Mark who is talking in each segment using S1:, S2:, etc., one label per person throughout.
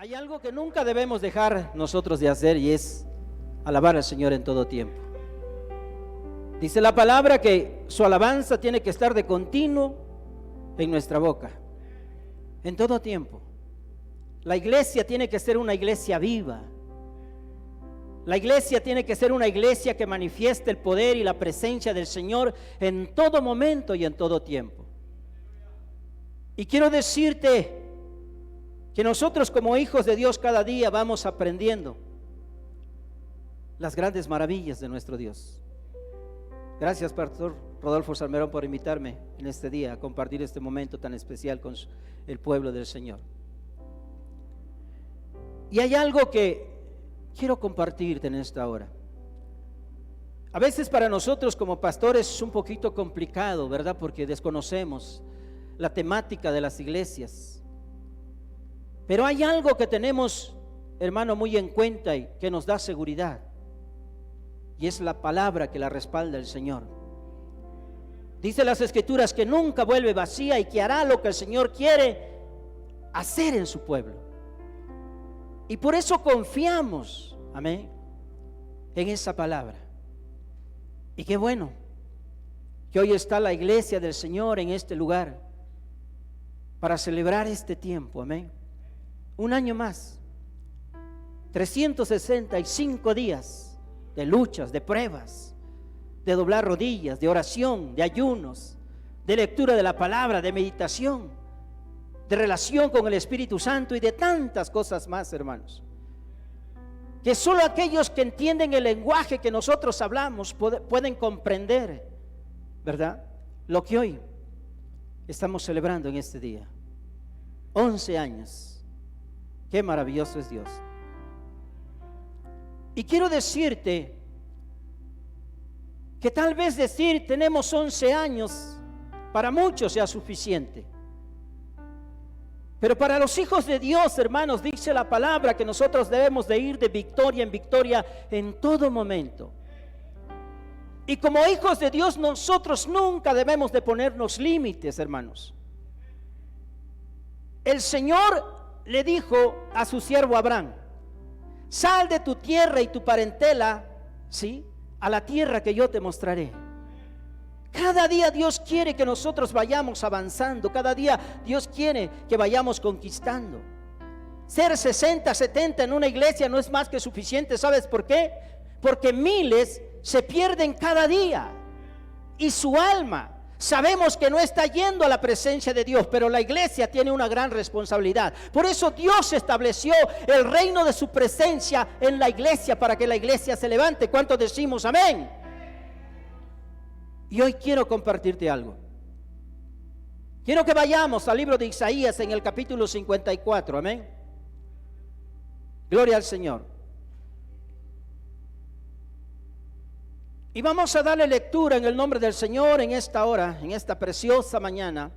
S1: Hay algo que nunca debemos dejar nosotros de hacer y es alabar al Señor en todo tiempo. Dice la palabra que su alabanza tiene que estar de continuo en nuestra boca, en todo tiempo. La iglesia tiene que ser una iglesia viva. La iglesia tiene que ser una iglesia que manifieste el poder y la presencia del Señor en todo momento y en todo tiempo. Y quiero decirte que nosotros como hijos de Dios cada día vamos aprendiendo las grandes maravillas de nuestro Dios. Gracias, Pastor Rodolfo Salmerón, por invitarme en este día a compartir este momento tan especial con el pueblo del Señor. Y hay algo que quiero compartirte en esta hora. A veces para nosotros como pastores es un poquito complicado, ¿verdad? Porque desconocemos la temática de las iglesias. Pero hay algo que tenemos, hermano, muy en cuenta y que nos da seguridad. Y es la palabra que la respalda el Señor. Dice las Escrituras que nunca vuelve vacía y que hará lo que el Señor quiere hacer en su pueblo. Y por eso confiamos, amén, en esa palabra. Y qué bueno que hoy está la iglesia del Señor en este lugar para celebrar este tiempo, amén. Un año más, 365 días de luchas, de pruebas, de doblar rodillas, de oración, de ayunos, de lectura de la palabra, de meditación, de relación con el Espíritu Santo y de tantas cosas más, hermanos, que solo aquellos que entienden el lenguaje que nosotros hablamos pueden comprender, ¿verdad? Lo que hoy estamos celebrando en este día. 11 años. Qué maravilloso es Dios. Y quiero decirte que tal vez decir tenemos 11 años para muchos sea suficiente. Pero para los hijos de Dios, hermanos, dice la palabra que nosotros debemos de ir de victoria en victoria en todo momento. Y como hijos de Dios nosotros nunca debemos de ponernos límites, hermanos. El Señor le dijo a su siervo Abraham: sal de tu tierra y tu parentela, ¿sí?, a la tierra que yo te mostraré. Cada día Dios quiere que nosotros vayamos avanzando. Cada día Dios quiere que vayamos conquistando. Ser 60, 70 en una iglesia no es más que suficiente. ¿Sabes por qué? Porque miles se pierden cada día y su alma sabemos que no está yendo a la presencia de Dios, pero la iglesia tiene una gran responsabilidad. Por eso Dios estableció el reino de su presencia en la iglesia, para que la iglesia se levante. ¿Cuántos decimos amén? Y hoy quiero compartirte algo. Quiero que vayamos al libro de Isaías en el capítulo 54, amén. Gloria al Señor. Y vamos a darle lectura en el nombre del Señor en esta hora, en esta preciosa mañana,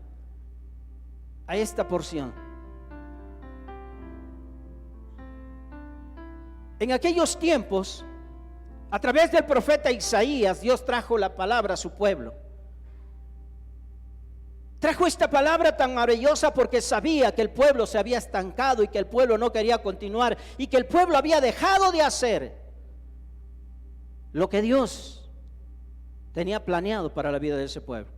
S1: a esta porción. En aquellos tiempos, a través del profeta Isaías, Dios trajo la palabra a su pueblo. Trajo esta palabra tan maravillosa porque sabía que el pueblo se había estancado y que el pueblo no quería continuar y que el pueblo había dejado de hacer lo que Dios tenía planeado para la vida de ese pueblo.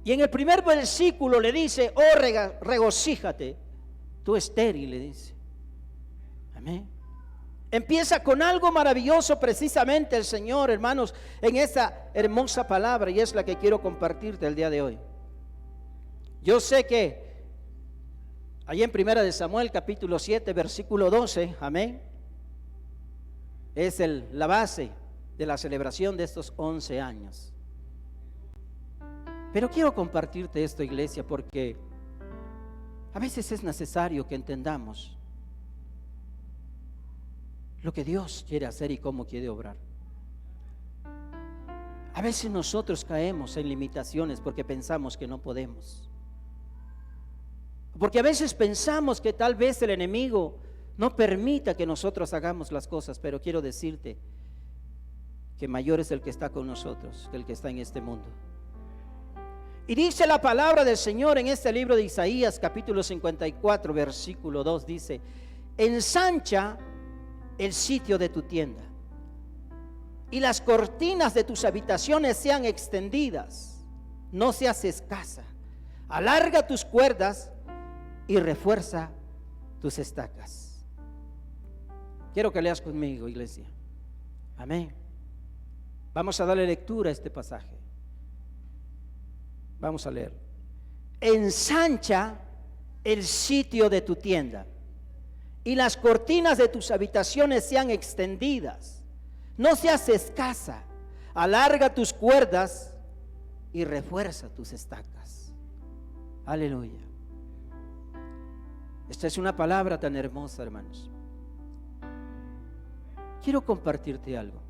S1: Y en el primer versículo le dice: oh, regocíjate, tú estéril, le dice. Amén. Empieza con algo maravilloso precisamente el Señor, hermanos, en esa hermosa palabra, y es la que quiero compartirte el día de hoy. Yo sé que allí en 1 de Samuel capítulo 7 versículo 12, amén, es la base de la celebración de estos 11 años. Pero quiero compartirte esto, iglesia, porque a veces es necesario que entendamos lo que Dios quiere hacer y cómo quiere obrar. A veces nosotros caemos en limitaciones porque pensamos que no podemos. Porque a veces pensamos que tal vez el enemigo no permita que nosotros hagamos las cosas, pero quiero decirte que mayor es el que está con nosotros que el que está en este mundo. Y dice la palabra del Señor en este libro de Isaías, capítulo 54, versículo 2, dice: ensancha el sitio de tu tienda, y las cortinas de tus habitaciones sean extendidas, no seas escasa. Alarga tus cuerdas y refuerza tus estacas. Quiero que leas conmigo, iglesia. Amén. Vamos a darle lectura a este pasaje. Vamos a leer. Ensancha el sitio de tu tienda, y las cortinas de tus habitaciones sean extendidas, no seas escasa. Alarga tus cuerdas y refuerza tus estacas. Aleluya. Esta es una palabra tan hermosa, hermanos. Quiero compartirte algo.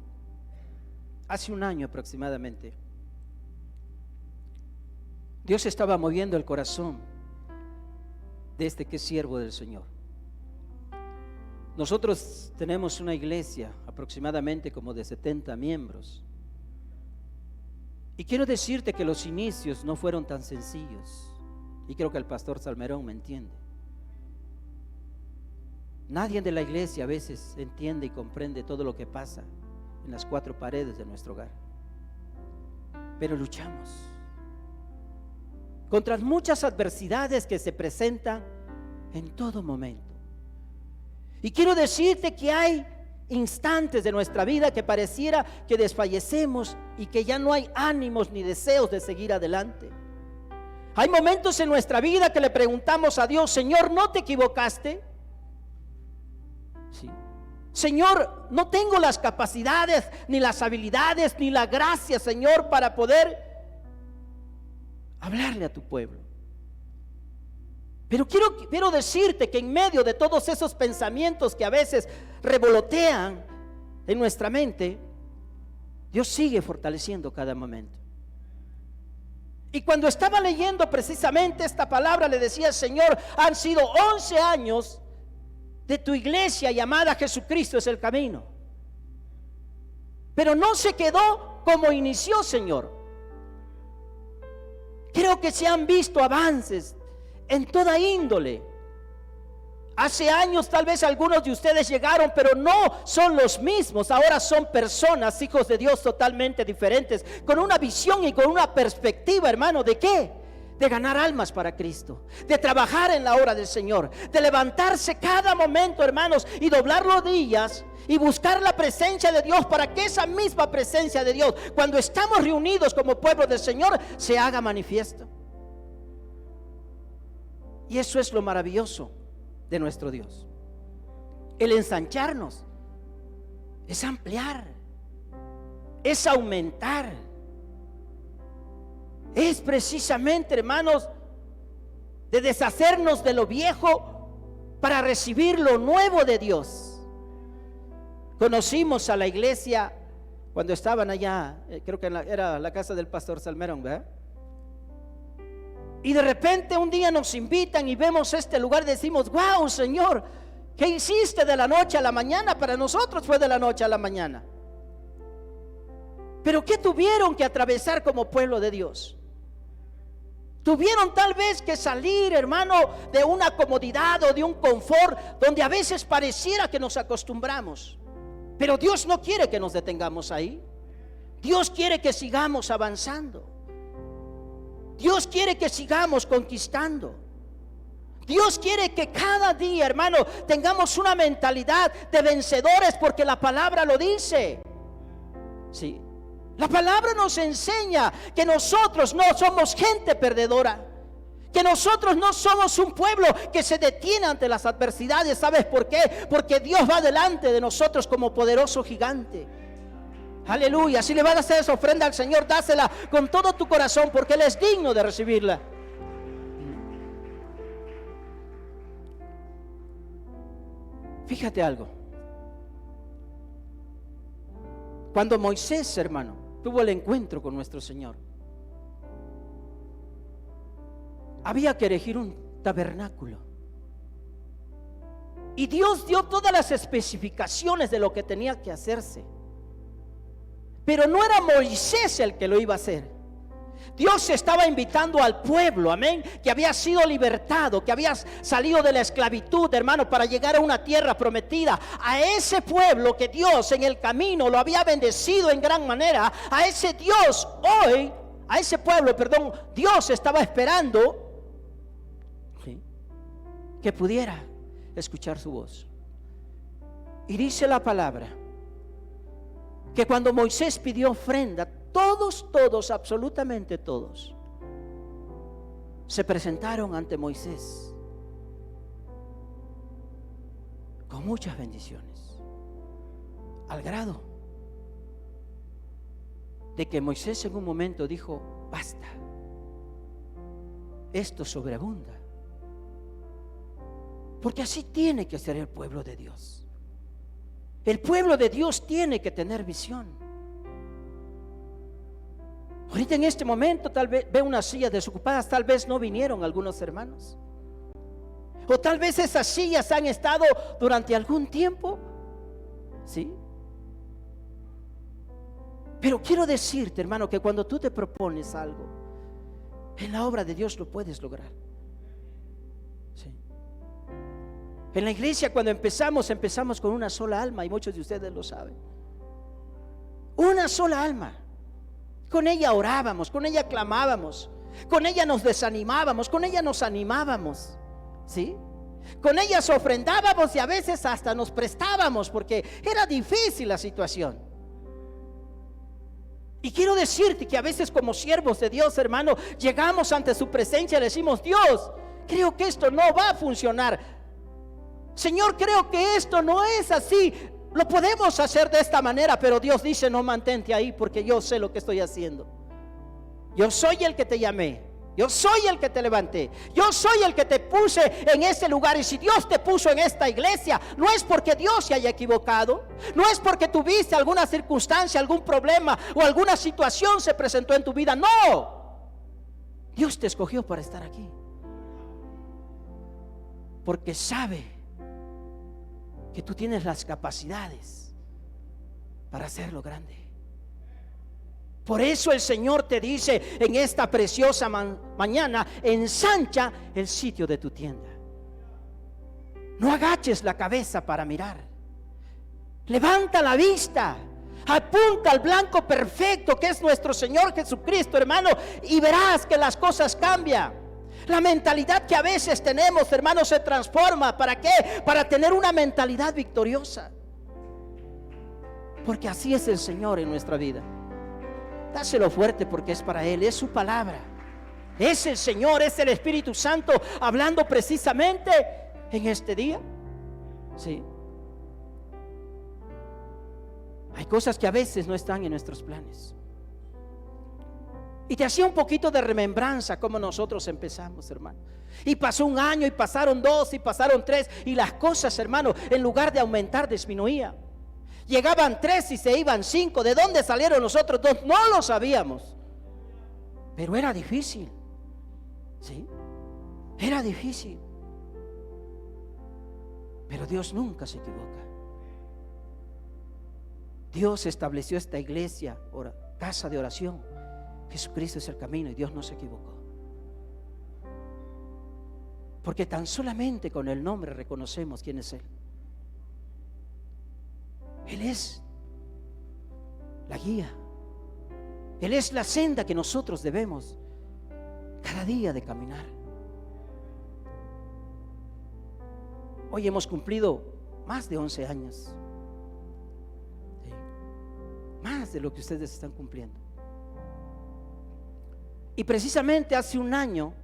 S1: Hace un año aproximadamente, Dios estaba moviendo el corazón de este que es siervo del Señor. Nosotros tenemos una iglesia aproximadamente como de 70 miembros. Y quiero decirte que los inicios no fueron tan sencillos. Y creo que el pastor Salmerón me entiende. Nadie de la iglesia a veces entiende y comprende todo lo que pasa en las cuatro paredes de nuestro hogar. Pero luchamos contra muchas adversidades que se presentan en todo momento. Y quiero decirte que hay instantes de nuestra vida que pareciera que desfallecemos y que ya no hay ánimos ni deseos de seguir adelante. Hay momentos en nuestra vida que le preguntamos a Dios: Señor, ¿no te equivocaste? Sí. Señor, no tengo las capacidades, ni las habilidades, ni la gracia, Señor, para poder hablarle a tu pueblo. Pero quiero decirte que en medio de todos esos pensamientos que a veces revolotean en nuestra mente, Dios sigue fortaleciendo cada momento. Y cuando estaba leyendo precisamente esta palabra, le decía: Señor, han sido 11 años de tu iglesia llamada Jesucristo es el camino. Pero no se quedó como inició, Señor. Creo que se han visto avances en toda índole. Hace años tal vez algunos de ustedes llegaron, pero no son los mismos. Ahora son personas, hijos de Dios totalmente diferentes, con una visión y con una perspectiva, hermano, ¿de qué? De ganar almas para Cristo, de trabajar en la obra del Señor, de levantarse cada momento, hermanos, y doblar rodillas y buscar la presencia de Dios, para que esa misma presencia de Dios, cuando estamos reunidos como pueblo del Señor, se haga manifiesto. Y eso es lo maravilloso de nuestro Dios. El ensancharnos es ampliar, es aumentar, es precisamente, hermanos, de deshacernos de lo viejo para recibir lo nuevo de Dios. Conocimos a la iglesia cuando estaban allá, creo que era la casa del pastor Salmerón, ¿verdad? Y de repente un día nos invitan y vemos este lugar y decimos: wow, Señor, ¿qué hiciste de la noche a la mañana? Para nosotros fue de la noche a la mañana. Pero ¿qué tuvieron que atravesar como pueblo de Dios? Tuvieron tal vez que salir, hermano, de una comodidad o de un confort donde a veces pareciera que nos acostumbramos. Pero Dios no quiere que nos detengamos ahí. Dios quiere que sigamos avanzando. Dios quiere que sigamos conquistando. Dios quiere que cada día, hermano, tengamos una mentalidad de vencedores, porque la palabra lo dice. Sí. La palabra nos enseña que nosotros no somos gente perdedora, que nosotros no somos un pueblo que se detiene ante las adversidades. ¿Sabes por qué? Porque Dios va delante de nosotros como poderoso gigante. Aleluya. Si le vas a hacer esa ofrenda al Señor, dásela con todo tu corazón, porque Él es digno de recibirla. Fíjate algo. Cuando Moisés, hermano, tuvo el encuentro con nuestro Señor, había que erigir un tabernáculo. Y Dios dio todas las especificaciones de lo que tenía que hacerse. Pero no era Moisés el que lo iba a hacer. Dios estaba invitando al pueblo, amén, que había sido libertado, que había salido de la esclavitud, hermano, para llegar a una tierra prometida. A ese pueblo que Dios en el camino lo había bendecido en gran manera, a ese Dios hoy, a ese pueblo, perdón, Dios estaba esperando, ¿sí?, que pudiera escuchar su voz. Y dice la palabra que cuando Moisés pidió ofrenda, todos, absolutamente todos, se presentaron ante Moisés con muchas bendiciones, al grado de que Moisés en un momento dijo: basta, esto sobreabunda, porque así tiene que ser el pueblo de Dios. El pueblo de Dios tiene que tener visión. Ahorita en este momento tal vez ve unas sillas desocupadas, tal vez no vinieron algunos hermanos, o tal vez esas sillas han estado durante algún tiempo, ¿sí? Pero quiero decirte, hermano, que cuando tú te propones algo, en la obra de Dios lo puedes lograr, ¿sí? En la iglesia cuando empezamos con una sola alma, y muchos de ustedes lo saben. Una sola alma. Con ella orábamos, con ella clamábamos, con ella nos desanimábamos, con ella nos animábamos, ¿sí? Con ellas ofrendábamos y a veces hasta nos prestábamos porque era difícil la situación. Y quiero decirte que a veces como siervos de Dios, hermano, llegamos ante su presencia y le decimos: Dios, creo que esto no va a funcionar. Señor, creo que esto no es así. Lo podemos hacer de esta manera, pero Dios dice: no, mantente ahí porque yo sé lo que estoy haciendo. Yo soy el que te llamé, yo soy el que te levanté, yo soy el que te puse en este lugar. Y si Dios te puso en esta iglesia, no es porque Dios se haya equivocado, no es porque tuviste alguna circunstancia, algún problema o alguna situación se presentó en tu vida. No, Dios te escogió para estar aquí porque sabe que tú tienes las capacidades para hacerlo grande. Por eso el Señor te dice en esta preciosa mañana: ensancha el sitio de tu tienda. No agaches la cabeza para mirar. Levanta la vista. Apunta al blanco perfecto que es nuestro Señor Jesucristo, hermano, y verás que las cosas cambian. La mentalidad que a veces tenemos, hermanos, se transforma. ¿Para qué? Para tener una mentalidad victoriosa. Porque así es el Señor en nuestra vida. Dáselo fuerte porque es para Él, es su palabra. Es el Señor, es el Espíritu Santo hablando precisamente en este día. Sí. Hay cosas que a veces no están en nuestros planes. Y te hacía un poquito de remembranza como nosotros empezamos, hermano. Y pasó un año, y pasaron 2, y pasaron 3, y las cosas, hermano, en lugar de aumentar, disminuían. Llegaban 3 y se iban 5. ¿De dónde salieron los otros 2? No lo sabíamos. Pero era difícil, ¿sí? Era difícil. Pero Dios nunca se equivoca. Dios estableció esta iglesia, casa de oración. Jesucristo es el camino y Dios no se equivocó. Porque tan solamente con el nombre reconocemos quién es Él. Él es la guía. Él es la senda que nosotros debemos cada día de caminar. Hoy hemos cumplido más de 11 años. ¿Sí? Más de lo que ustedes están cumpliendo. Y precisamente hace un año,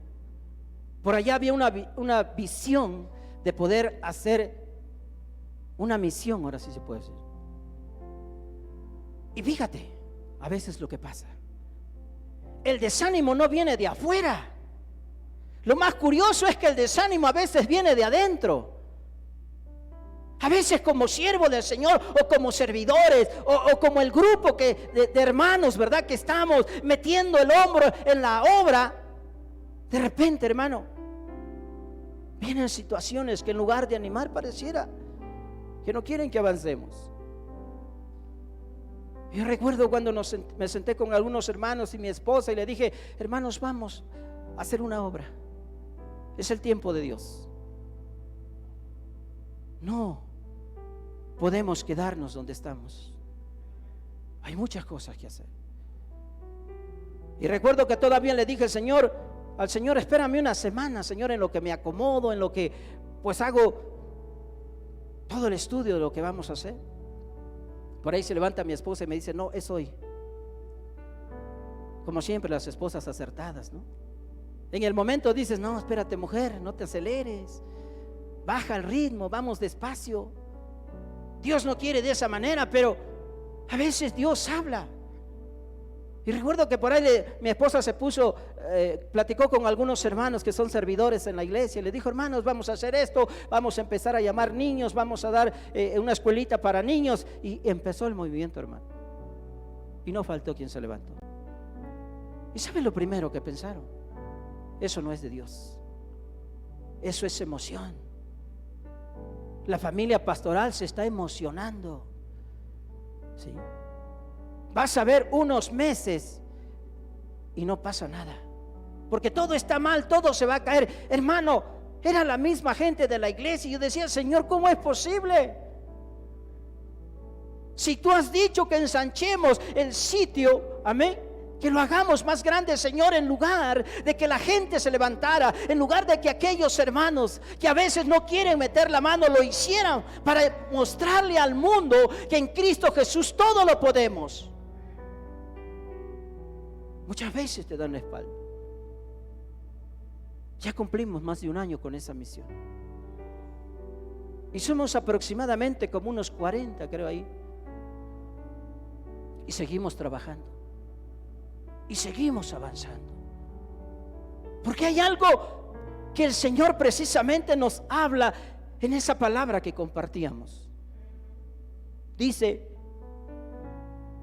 S1: por allá había una visión de poder hacer una misión, ahora sí se puede decir. Y fíjate, a veces lo que pasa, el desánimo no viene de afuera. Lo más curioso es que el desánimo a veces viene de adentro. A veces como siervo del Señor o como servidores o como el grupo de hermanos, ¿verdad? Que estamos metiendo el hombro en la obra. De repente, hermano, vienen situaciones que en lugar de animar pareciera que no quieren que avancemos. Yo recuerdo cuando me senté con algunos hermanos y mi esposa y le dije: hermanos, vamos a hacer una obra. Es el tiempo de Dios. No podemos quedarnos donde estamos. Hay muchas cosas que hacer. Y recuerdo que todavía le dije al Señor: espérame una semana, Señor, en lo que me acomodo, en lo que pues hago todo el estudio de lo que vamos a hacer. Por ahí se levanta mi esposa y me dice: no, es hoy. Como siempre, las esposas acertadas, ¿no? En el momento dices: no, espérate, mujer, no te aceleres, baja el ritmo, vamos despacio. Dios no quiere de esa manera, pero a veces Dios habla. Y recuerdo que por ahí mi esposa se puso, platicó con algunos hermanos que son servidores en la iglesia y le dijo: hermanos, vamos a hacer esto, vamos a empezar a llamar niños, vamos a dar una escuelita para niños. Y empezó el movimiento, hermano, y no faltó quien se levantó. ¿Y saben lo primero que pensaron? Eso no es de Dios, eso es emoción. La familia pastoral se está emocionando, ¿sí? Vas a ver unos meses y no pasa nada, porque todo está mal, todo se va a caer. Hermano, era la misma gente de la iglesia y yo decía: Señor, ¿cómo es posible? Si tú has dicho que ensanchemos el sitio, amén, que lo hagamos más grande, Señor, en lugar de que la gente se levantara, en lugar de que aquellos hermanos que a veces no quieren meter la mano lo hicieran, para mostrarle al mundo que en Cristo Jesús todo lo podemos. Muchas veces te dan la espalda. Ya cumplimos más de un año con esa misión y somos aproximadamente como unos 40, creo, ahí, y seguimos trabajando y seguimos avanzando, porque hay algo que el Señor precisamente nos habla en esa palabra que compartíamos. Dice: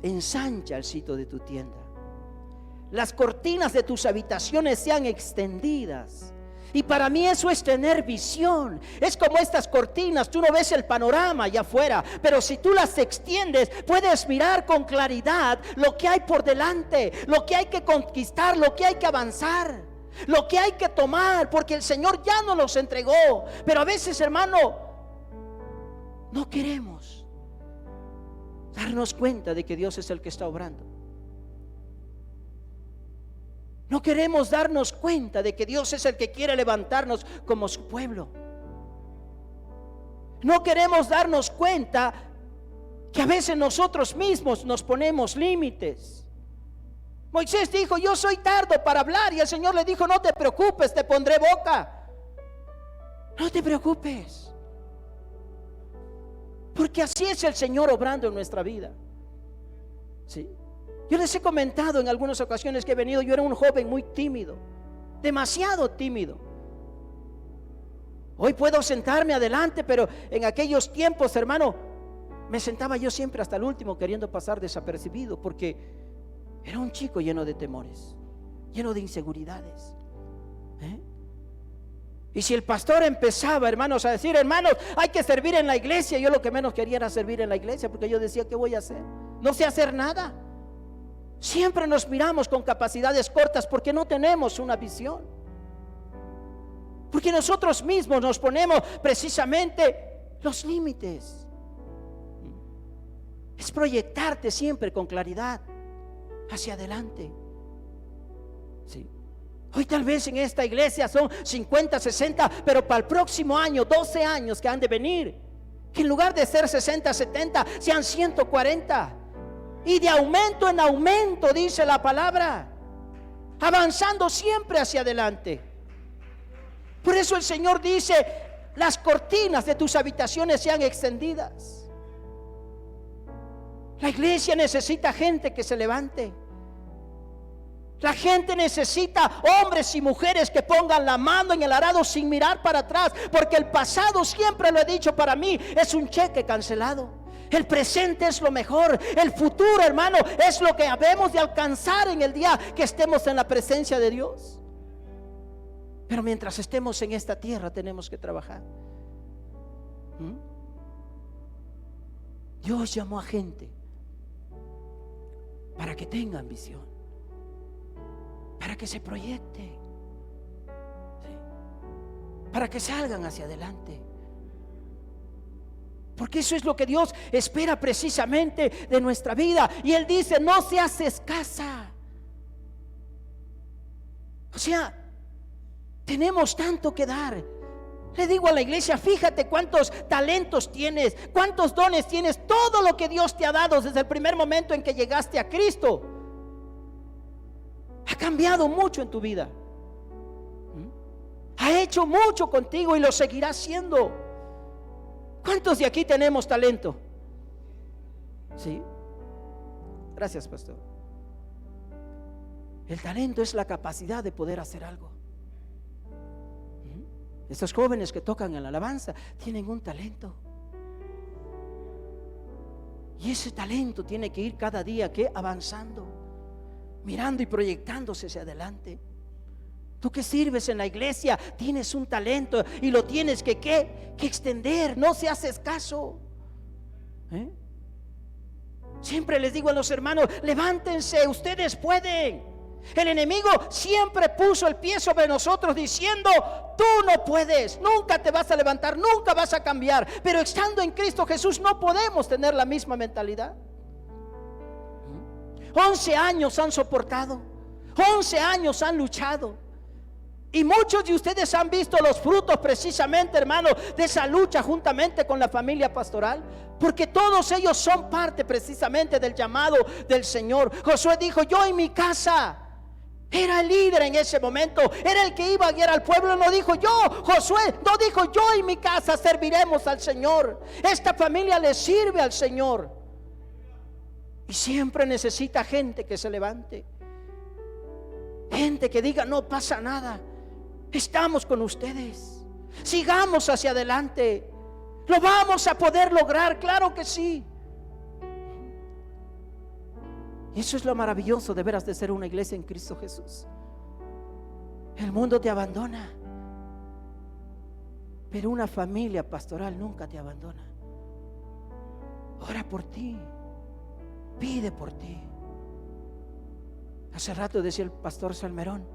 S1: ensancha el sitio de tu tienda, las cortinas de tus habitaciones sean extendidas. Y para mí eso es tener visión. Es como estas cortinas, tú no ves el panorama allá afuera, pero si tú las extiendes, puedes mirar con claridad lo que hay por delante, lo que hay que conquistar, lo que hay que avanzar, lo que hay que tomar, porque el Señor ya nos los entregó. Pero a veces, hermano, no queremos darnos cuenta de que Dios es el que está obrando. No queremos darnos cuenta de que Dios es el que quiere levantarnos como su pueblo. No queremos darnos cuenta que a veces nosotros mismos nos ponemos límites. Moisés dijo: yo soy tardo para hablar, y el Señor le dijo: no te preocupes, te pondré boca. No te preocupes, porque así es el Señor obrando en nuestra vida, ¿sí? Yo les he comentado en algunas ocasiones que he venido, yo era un joven muy tímido, demasiado tímido. Hoy puedo sentarme adelante, pero en aquellos tiempos, hermano, me sentaba yo siempre hasta el último, queriendo pasar desapercibido, porque era un chico lleno de temores, lleno de inseguridades, Y si el pastor empezaba, hermanos, a decir: hermanos, hay que servir en la iglesia, yo lo que menos quería era servir en la iglesia, porque yo decía: ¿qué voy a hacer? No sé hacer nada. Siempre nos miramos con capacidades cortas porque no tenemos una visión, porque nosotros mismos nos ponemos precisamente los límites. Es proyectarte siempre con claridad hacia adelante, ¿sí? Hoy tal vez en esta iglesia son 50, 60, pero para el próximo año, 12 años que han de venir, que en lugar de ser 60, 70, sean 140. Y de aumento en aumento, dice la palabra, avanzando siempre hacia adelante. Por eso el Señor dice: las cortinas de tus habitaciones sean extendidas. La iglesia necesita gente que se levante. La gente necesita hombres y mujeres que pongan la mano en el arado sin mirar para atrás, porque el pasado, siempre lo he dicho, para mí es un cheque cancelado. El presente es lo mejor. El futuro, hermano, es lo que habemos de alcanzar en el día que estemos en la presencia de Dios. Pero mientras estemos en esta tierra tenemos que trabajar. Dios llamó a gente para que tengan visión, para que se proyecten, ¿sí? Para que salgan hacia adelante. Porque eso es lo que Dios espera precisamente de nuestra vida. Y Él dice, no seas escasa. O sea, tenemos tanto que dar. Le digo a la iglesia, fíjate cuántos talentos tienes, cuántos dones tienes, todo lo que Dios te ha dado desde el primer momento en que llegaste a Cristo. Ha cambiado mucho en tu vida. Ha hecho mucho contigo y lo seguirá haciendo. ¿Cuántos de aquí tenemos talento? ¿Sí? Gracias, pastor. El talento es la capacidad de poder hacer algo. Estos jóvenes que tocan en la alabanza tienen un talento. Y ese talento tiene que ir cada día avanzando, mirando y proyectándose hacia adelante. Tú que sirves en la iglesia tienes un talento y lo tienes que extender. No seas escaso. Siempre les digo a los hermanos, levántense, ustedes pueden. El enemigo siempre puso el pie sobre nosotros diciendo, tú no puedes, nunca te vas a levantar, nunca vas a cambiar. Pero estando en Cristo Jesús no podemos tener la misma mentalidad. 11 años han soportado, 11 años han luchado. Y muchos de ustedes han visto los frutos precisamente, hermano, de esa lucha juntamente con la familia pastoral, porque todos ellos son parte precisamente del llamado del Señor. Josué dijo, yo en mi casa. Era el líder en ese momento, era el que iba a guiar al pueblo. No dijo yo, Josué, no dijo yo en mi casa serviremos al Señor. Esta familia le sirve al Señor. Y siempre necesita gente que se levante, gente que diga, no pasa nada, estamos con ustedes, sigamos hacia adelante, lo vamos a poder lograr, claro que sí. Y eso es lo maravilloso de veras de ser una iglesia en Cristo Jesús. El mundo te abandona, pero una familia pastoral nunca te abandona. Ora por ti, pide por ti. Hace rato decía el pastor Salmerón,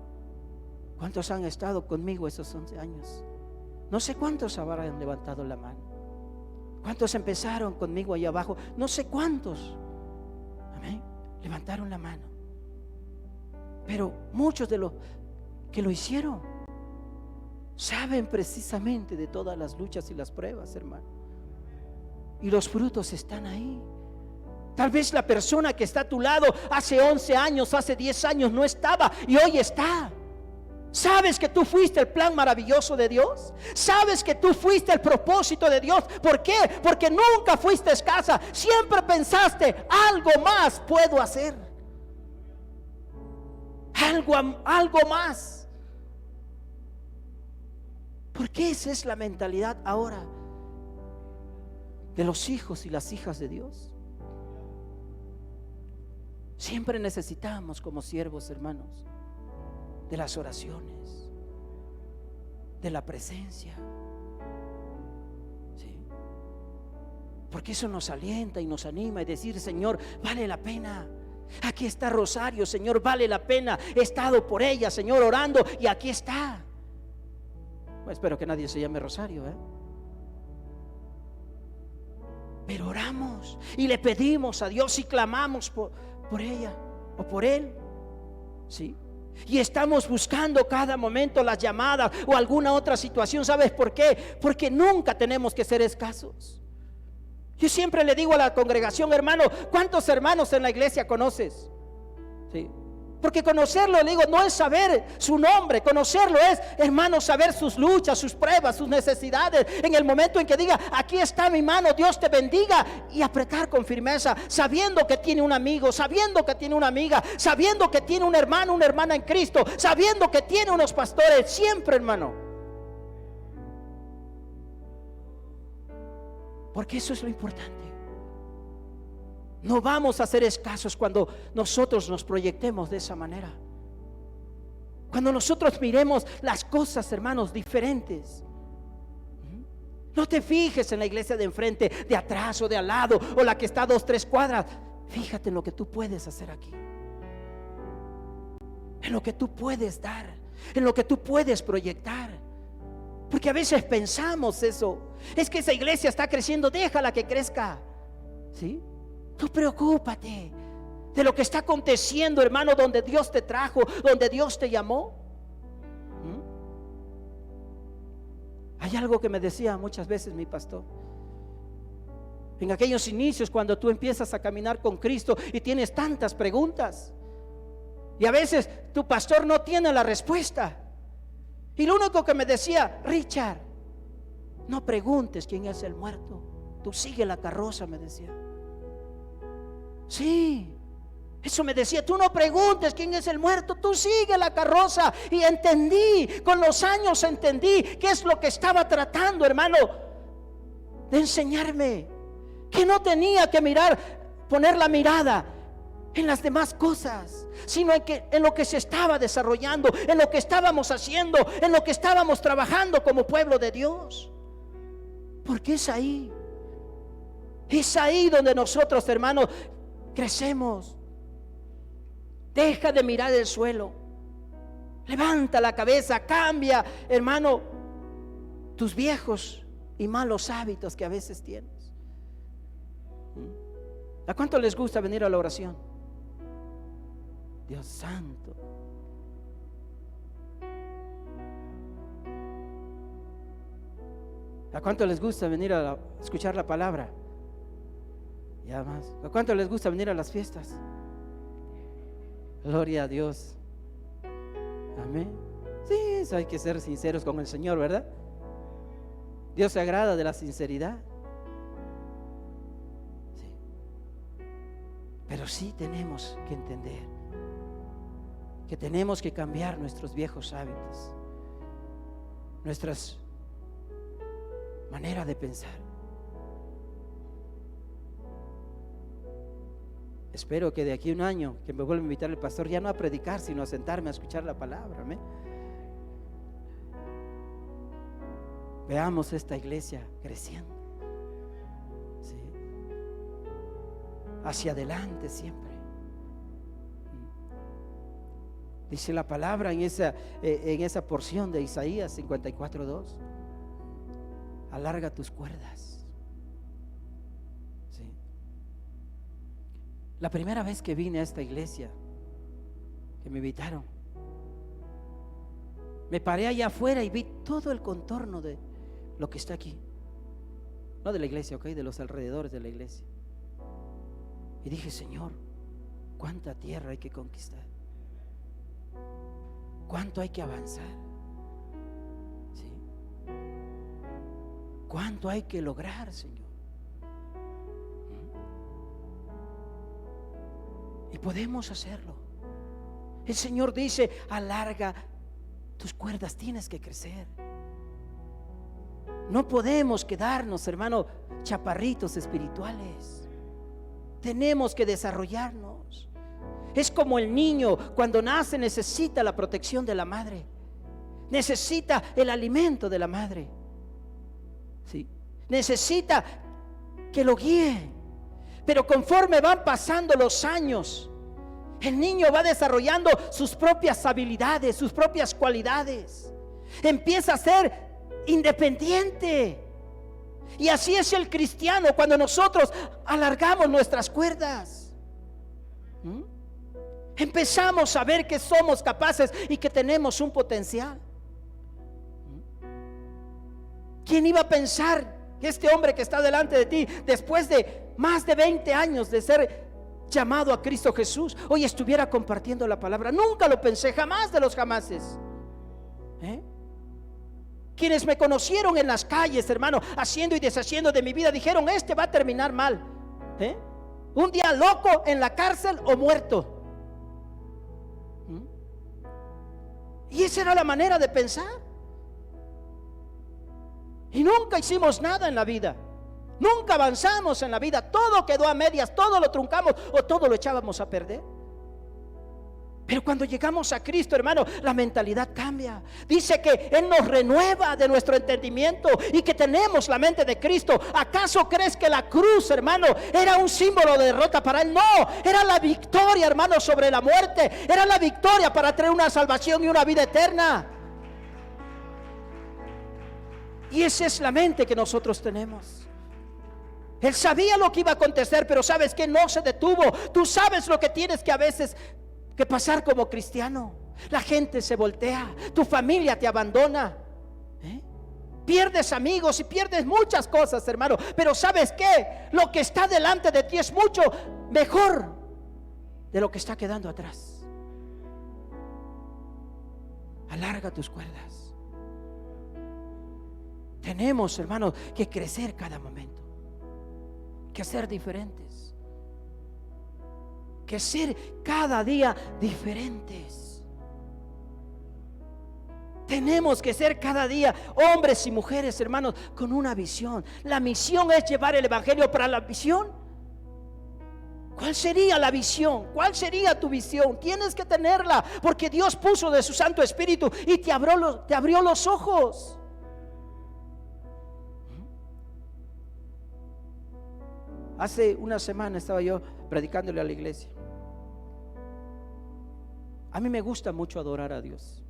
S1: ¿cuántos han estado conmigo esos 11 años? No sé cuántos habrán levantado la mano. ¿Cuántos empezaron conmigo allá abajo? No sé cuántos. Amén. Levantaron la mano. Pero muchos de los que lo hicieron saben precisamente de todas las luchas y las pruebas, hermano. Y los frutos están ahí. Tal vez la persona que está a tu lado hace 11 años, hace 10 años no estaba y hoy está. ¿Sabes que tú fuiste el plan maravilloso de Dios? ¿Sabes que tú fuiste el propósito de Dios? ¿Por qué? Porque nunca fuiste escasa. Siempre pensaste, algo más puedo hacer. Algo más. Porque esa es la mentalidad ahora de los hijos y las hijas de Dios. Siempre necesitamos como siervos, hermanos, de las oraciones, de la presencia, ¿sí? Porque eso nos alienta y nos anima y decir, Señor, vale la pena. Aquí está Rosario, Señor, vale la pena. He estado por ella, Señor, orando y aquí está. Bueno, espero que nadie se llame Rosario, pero oramos y le pedimos a Dios y clamamos por ella o por él, ¿sí? Y estamos buscando cada momento las llamadas o alguna otra situación. ¿Sabes por qué? Porque nunca tenemos que ser escasos. Yo siempre le digo a la congregación, hermano, ¿cuántos hermanos en la iglesia conoces? ¿Sí? Porque conocerlo, le digo, no es saber su nombre. Conocerlo es, hermano, saber sus luchas, sus pruebas, sus necesidades. En el momento en que diga, aquí está mi mano, Dios te bendiga, y apretar con firmeza, sabiendo que tiene un amigo, sabiendo que tiene una amiga, sabiendo que tiene un hermano, una hermana en Cristo, sabiendo que tiene unos pastores, siempre, hermano. Porque eso es lo importante. No vamos a ser escasos cuando nosotros nos proyectemos de esa manera. Cuando nosotros miremos las cosas, hermanos, diferentes. No te fijes en la iglesia de enfrente, de atrás o de al lado, o la que está a 2, 3 cuadras. Fíjate en lo que tú puedes hacer aquí, en lo que tú puedes dar, en lo que tú puedes proyectar. Porque a veces pensamos eso, es que esa iglesia está creciendo, déjala que crezca, ¿sí? Tú preocúpate de lo que está aconteciendo, hermano, donde Dios te trajo, donde Dios te llamó. Hay algo que me decía muchas veces mi pastor. En aquellos inicios, cuando tú empiezas a caminar con Cristo y tienes tantas preguntas, y a veces tu pastor no tiene la respuesta, y lo único que me decía: Richard, no preguntes quién es el muerto, tú sigue la carroza, me decía. Sí, eso me decía: tú no preguntes quién es el muerto, tú sigue la carroza. Y entendí, con los años entendí qué es lo que estaba tratando, hermano, de enseñarme. Que no tenía que poner la mirada en las demás cosas, sino en lo que se estaba desarrollando, en lo que estábamos haciendo, en lo que estábamos trabajando como pueblo de Dios. Porque es ahí donde nosotros, hermanos, crecemos. Deja de mirar el suelo, levanta la cabeza, cambia, hermano, tus viejos y malos hábitos que a veces tienes. ¿A cuánto les gusta venir a la oración? Dios santo. ¿A cuánto les gusta venir a escuchar la palabra? Ya más. ¿A cuánto les gusta venir a las fiestas? Gloria a Dios. Amén. Sí, eso hay que ser sinceros con el Señor, ¿verdad? Dios se agrada de la sinceridad. Sí. Pero sí tenemos que entender que tenemos que cambiar nuestros viejos hábitos, nuestras maneras de pensar. Espero que de aquí a un año que me vuelva a invitar el pastor, ya no a predicar, sino a sentarme a escuchar la palabra. Amén. Veamos esta iglesia creciendo, ¿sí? Hacia adelante siempre. Dice la palabra en esa porción de Isaías 54:2: alarga tus cuerdas. ¿Sí? La primera vez que vine a esta iglesia, que me invitaron, me paré allá afuera y vi todo el contorno de lo que está aquí. No de la iglesia, ok, de los alrededores de la iglesia. Y dije: Señor, ¿cuánta tierra hay que conquistar? ¿Cuánto hay que avanzar? ¿Sí? ¿Cuánto hay que lograr, Señor? Y podemos hacerlo. El Señor dice: alarga tus cuerdas, tienes que crecer. No podemos quedarnos, hermano, chaparritos espirituales. Tenemos que desarrollarnos. Es como el niño cuando nace, necesita la protección de la madre, necesita el alimento de la madre, ¿sí? Necesita que lo guíe. Pero conforme van pasando los años, el niño va desarrollando sus propias habilidades, sus propias cualidades. Empieza a ser independiente. Y así es el cristiano cuando nosotros alargamos nuestras cuerdas. Empezamos a ver que somos capaces y que tenemos un potencial. ¿Quién iba a pensar que este hombre que está delante de ti, después de más de 20 años de ser llamado a Cristo Jesús, hoy estuviera compartiendo la palabra? Nunca lo pensé, jamás de los jamases. Quienes me conocieron en las calles, hermano, haciendo y deshaciendo de mi vida, dijeron: este va a terminar mal, un día loco, en la cárcel o muerto. Y esa era la manera de pensar. Y nunca hicimos nada en la vida, nunca avanzamos en la vida. Todo quedó a medias, todo lo truncamos o todo lo echábamos a perder. Pero cuando llegamos a Cristo, hermano, la mentalidad cambia. Dice que Él nos renueva de nuestro entendimiento y que tenemos la mente de Cristo. ¿Acaso crees que la cruz, hermano, era un símbolo de derrota para Él? No, era la victoria, hermano, sobre la muerte. Era la victoria para traer una salvación y una vida eterna. Y esa es la mente que nosotros tenemos. Él sabía lo que iba a acontecer, pero ¿sabes qué? No se detuvo. Tú sabes lo que tienes que a veces que pasar como cristiano. La gente se voltea, tu familia te abandona, pierdes amigos y pierdes muchas cosas, hermano. Pero ¿sabes qué? Lo que está delante de ti es mucho mejor de lo que está quedando atrás. Alarga tus cuerdas. Tenemos, hermano, que crecer cada momento, que ser diferentes, que ser cada día diferentes. Tenemos que ser cada día hombres y mujeres, hermanos, con una visión. La misión es llevar el evangelio. Para la visión, ¿cuál sería la visión? ¿Cuál sería tu visión? Tienes que tenerla, porque Dios puso de su Santo Espíritu y te abrió los ojos. Hace una semana estaba yo predicándole a la iglesia. A mí me gusta mucho adorar a Dios.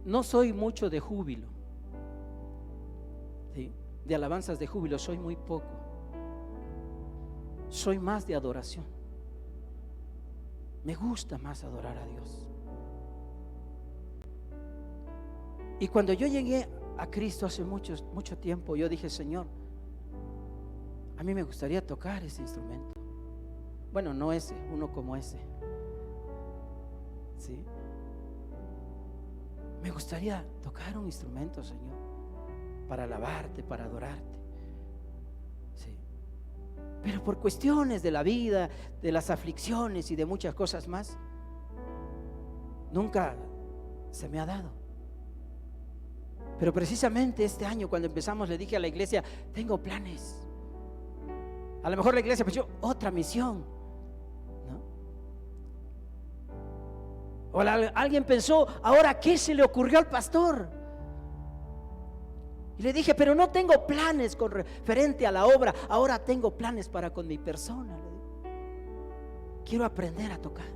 S1: No soy mucho de júbilo, ¿sí? De alabanzas de júbilo soy muy poco. Soy más de adoración. Me gusta más adorar a Dios. Y cuando yo llegué a Cristo hace mucho tiempo, yo dije: Señor, a mí me gustaría tocar ese instrumento. Bueno, no ese, uno como ese. ¿Sí? Me gustaría tocar un instrumento, Señor, para alabarte, para adorarte. ¿Sí? Pero por cuestiones de la vida, de las aflicciones y de muchas cosas más, nunca se me ha dado. Pero precisamente este año, cuando empezamos, le dije a la iglesia: tengo planes. A lo mejor la iglesia pensó otra misión, ¿no? O alguien pensó: ahora ¿qué se le ocurrió al pastor? Y le dije: pero no tengo planes con referente a la obra, ahora tengo planes para con mi persona. Quiero aprender a tocar.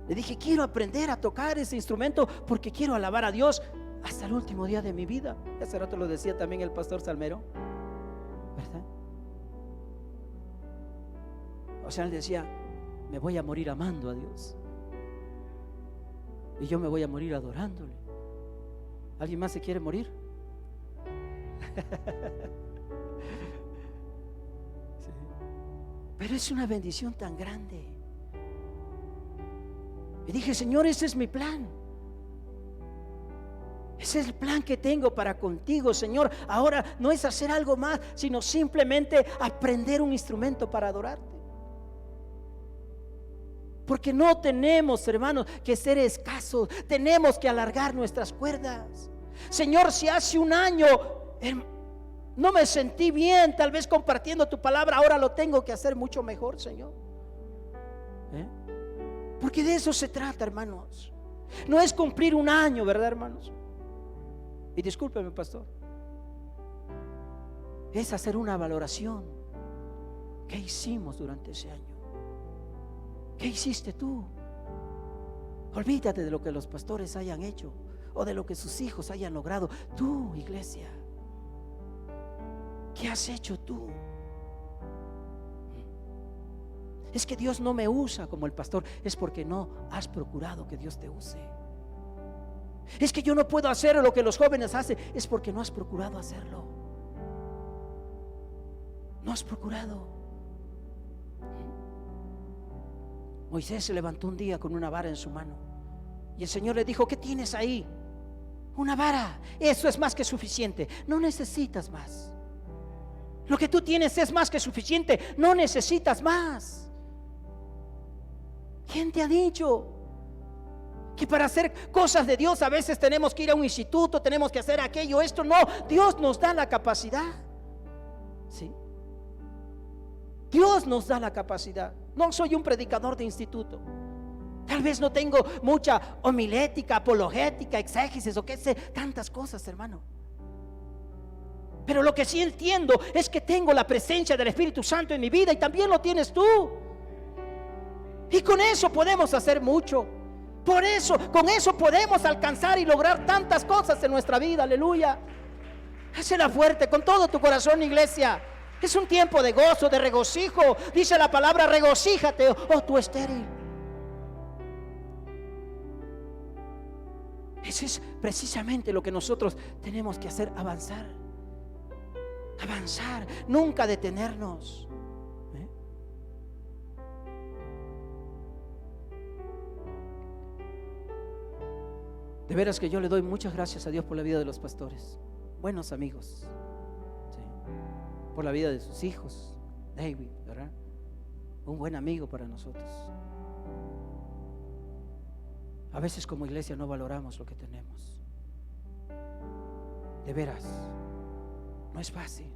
S1: Le dije: quiero aprender a tocar ese instrumento porque quiero alabar a Dios hasta el último día de mi vida. Hace rato lo decía también el pastor Salmero, ¿verdad? O sea, él decía: me voy a morir amando a Dios y yo me voy a morir adorándole. ¿Alguien más se quiere morir? Sí. Pero es una bendición tan grande. Y dije: Señor, ese es mi plan. Ese es el plan que tengo para contigo, Señor. Ahora no es hacer algo más, sino simplemente aprender un instrumento para adorarte. Porque no tenemos, hermanos, que ser escasos. Tenemos que alargar nuestras cuerdas. Señor, si hace un año no me sentí bien, tal vez compartiendo tu palabra, ahora lo tengo que hacer mucho mejor, Señor. Porque de eso se trata, hermanos. No es cumplir un año, ¿verdad, hermanos? Y discúlpeme, pastor, es hacer una valoración. ¿Qué hicimos durante ese año? ¿Qué hiciste tú? Olvídate de lo que los pastores hayan hecho o de lo que sus hijos hayan logrado. Tú, iglesia, ¿qué has hecho tú? Es que Dios no me usa como el pastor. Es porque no has procurado que Dios te use. Es que yo no puedo hacer lo que los jóvenes hacen. Es porque no has procurado hacerlo. No has procurado. Moisés se levantó un día con una vara en su mano y el Señor le dijo: ¿qué tienes ahí? Una vara. Eso es más que suficiente. No necesitas más. Lo que tú tienes es más que suficiente. No necesitas más. ¿Quién te ha dicho que para hacer cosas de Dios a veces tenemos que ir a un instituto, tenemos que hacer aquello, esto? No, Dios nos da la capacidad. ¿Sí? Dios nos da la capacidad. No soy un predicador de instituto. Tal vez no tengo mucha homilética, apologética, exégesis o qué sé, tantas cosas, hermano. Pero lo que sí entiendo es que tengo la presencia del Espíritu Santo en mi vida y también lo tienes tú. Y con eso podemos hacer mucho. Por eso, con eso podemos alcanzar y lograr tantas cosas en nuestra vida. Aleluya. Hacela fuerte con todo tu corazón, iglesia. Es un tiempo de gozo, de regocijo. Dice la palabra, regocíjate, oh tú estéril. Eso es precisamente lo que nosotros tenemos que hacer, avanzar. Avanzar, nunca detenernos. De veras que yo le doy muchas gracias a Dios por la vida de los pastores, buenos amigos, ¿sí? Por la vida de sus hijos, David, ¿verdad? Un buen amigo para nosotros. A veces como iglesia no valoramos lo que tenemos. De veras, no es fácil.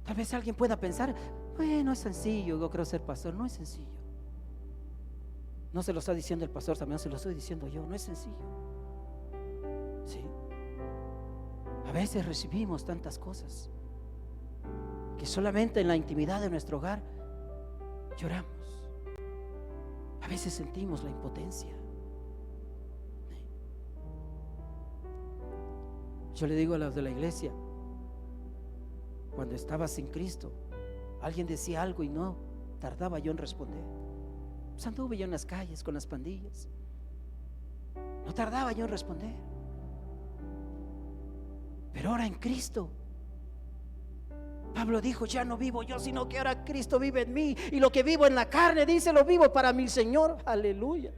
S1: Tal vez alguien pueda pensar, bueno, es sencillo, yo creo ser pastor. No es sencillo. No se lo está diciendo el pastor, también se lo estoy diciendo yo. No es sencillo. Sí. A veces recibimos tantas cosas que solamente en la intimidad de nuestro hogar lloramos. A veces sentimos la impotencia. Yo le digo a los de la iglesia, cuando estaba sin Cristo, alguien decía algo y no tardaba yo en responder. Pues anduve yo en las calles con las pandillas, no tardaba yo en responder. Pero ahora en Cristo, Pablo dijo, ya no vivo yo, sino que ahora Cristo vive en mí, y lo que vivo en la carne, dice, lo vivo para mi Señor. Aleluya.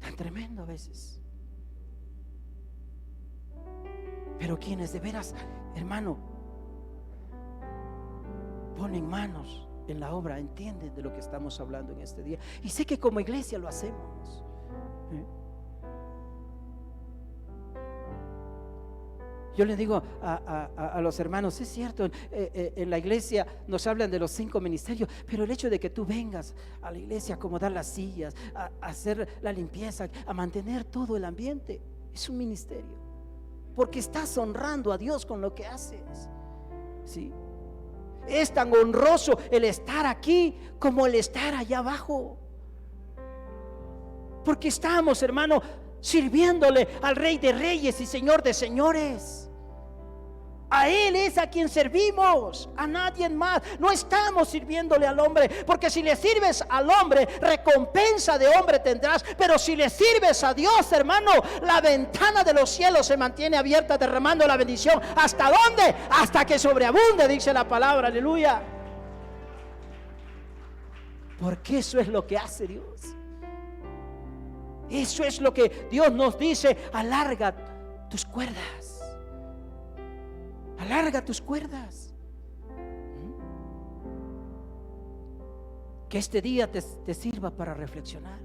S1: Tan tremendo a veces. Pero quienes de veras, hermano, ponen manos en la obra, entienden de lo que estamos hablando en este día. Y sé que como iglesia lo hacemos. Yo le digo a los hermanos, es cierto, en la iglesia nos hablan de los 5 ministerios, pero el hecho de que tú vengas a la iglesia a acomodar las sillas, a hacer la limpieza, a mantener todo el ambiente, es un ministerio, porque estás honrando a Dios con lo que haces. ¿Sí? Es tan honroso el estar aquí como el estar allá abajo, porque estamos, hermano, sirviéndole al Rey de Reyes y Señor de Señores. A Él es a quien servimos, a nadie más. No estamos sirviéndole al hombre, porque si le sirves al hombre, recompensa de hombre tendrás. Pero si le sirves a Dios, hermano, la ventana de los cielos se mantiene abierta, derramando la bendición. ¿Hasta dónde? Hasta que sobreabunde, dice la palabra. Aleluya. Porque eso es lo que hace Dios. Eso es lo que Dios nos dice: alarga tus cuerdas. Alarga tus cuerdas. Que este día te sirva para reflexionar.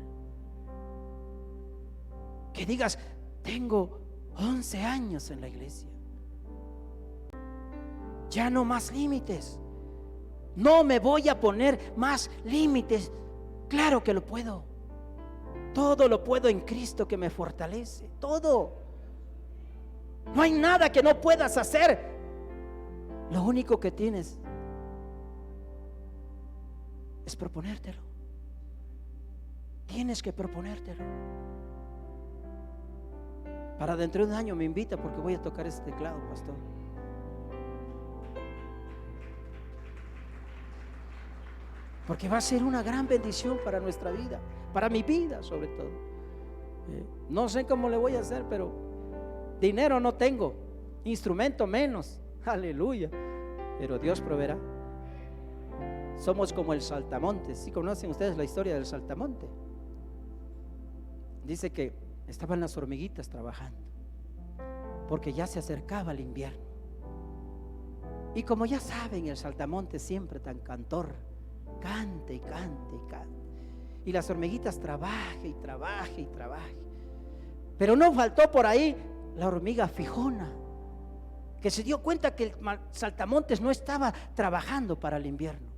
S1: Que digas: tengo 11 años en la iglesia. Ya no más límites. No me voy a poner más límites. Claro que lo puedo. Todo lo puedo en Cristo que me fortalece. Todo. No hay nada que no puedas hacer. Lo único que tienes es proponértelo. Tienes que proponértelo. Para dentro de un año me invita, porque voy a tocar ese teclado, pastor. Porque va a ser una gran bendición para nuestra vida, para mi vida sobre todo. No sé cómo le voy a hacer, pero dinero no tengo, instrumento menos. Aleluya. Pero Dios proveerá. Somos como el saltamontes. ¿Sí conocen ustedes la historia del saltamonte? Dice que estaban las hormiguitas trabajando, porque ya se acercaba el invierno. Y como ya saben, el saltamonte siempre tan cantor, cante y cante y cante. Y las hormiguitas trabaje y trabaje y trabaje. Pero no faltó por ahí la hormiga fijona, que se dio cuenta que el saltamontes no estaba trabajando para el invierno,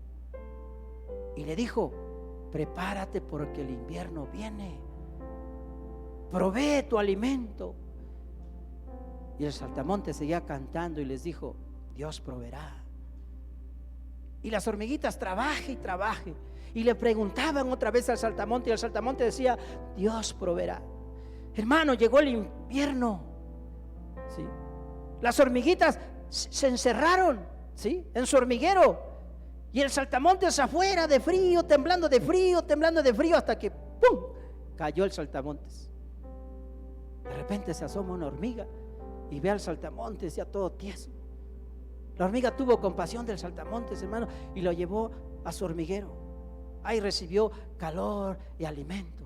S1: y le dijo: prepárate porque el invierno viene, provee tu alimento. Y el saltamontes seguía cantando y les dijo: Dios proveerá. Y las hormiguitas: trabaje y trabaje. Y le preguntaban otra vez al saltamonte, y el saltamonte decía: Dios proveerá. Hermano, llegó el invierno, ¿sí? Las hormiguitas se encerraron, ¿sí?, en su hormiguero, y el saltamontes afuera de frío, temblando de frío, hasta que ¡pum!, cayó el saltamontes. De repente se asoma una hormiga y ve al saltamontes ya todo tieso. La hormiga tuvo compasión del saltamontes, hermano, y lo llevó a su hormiguero. Ahí recibió calor y alimento.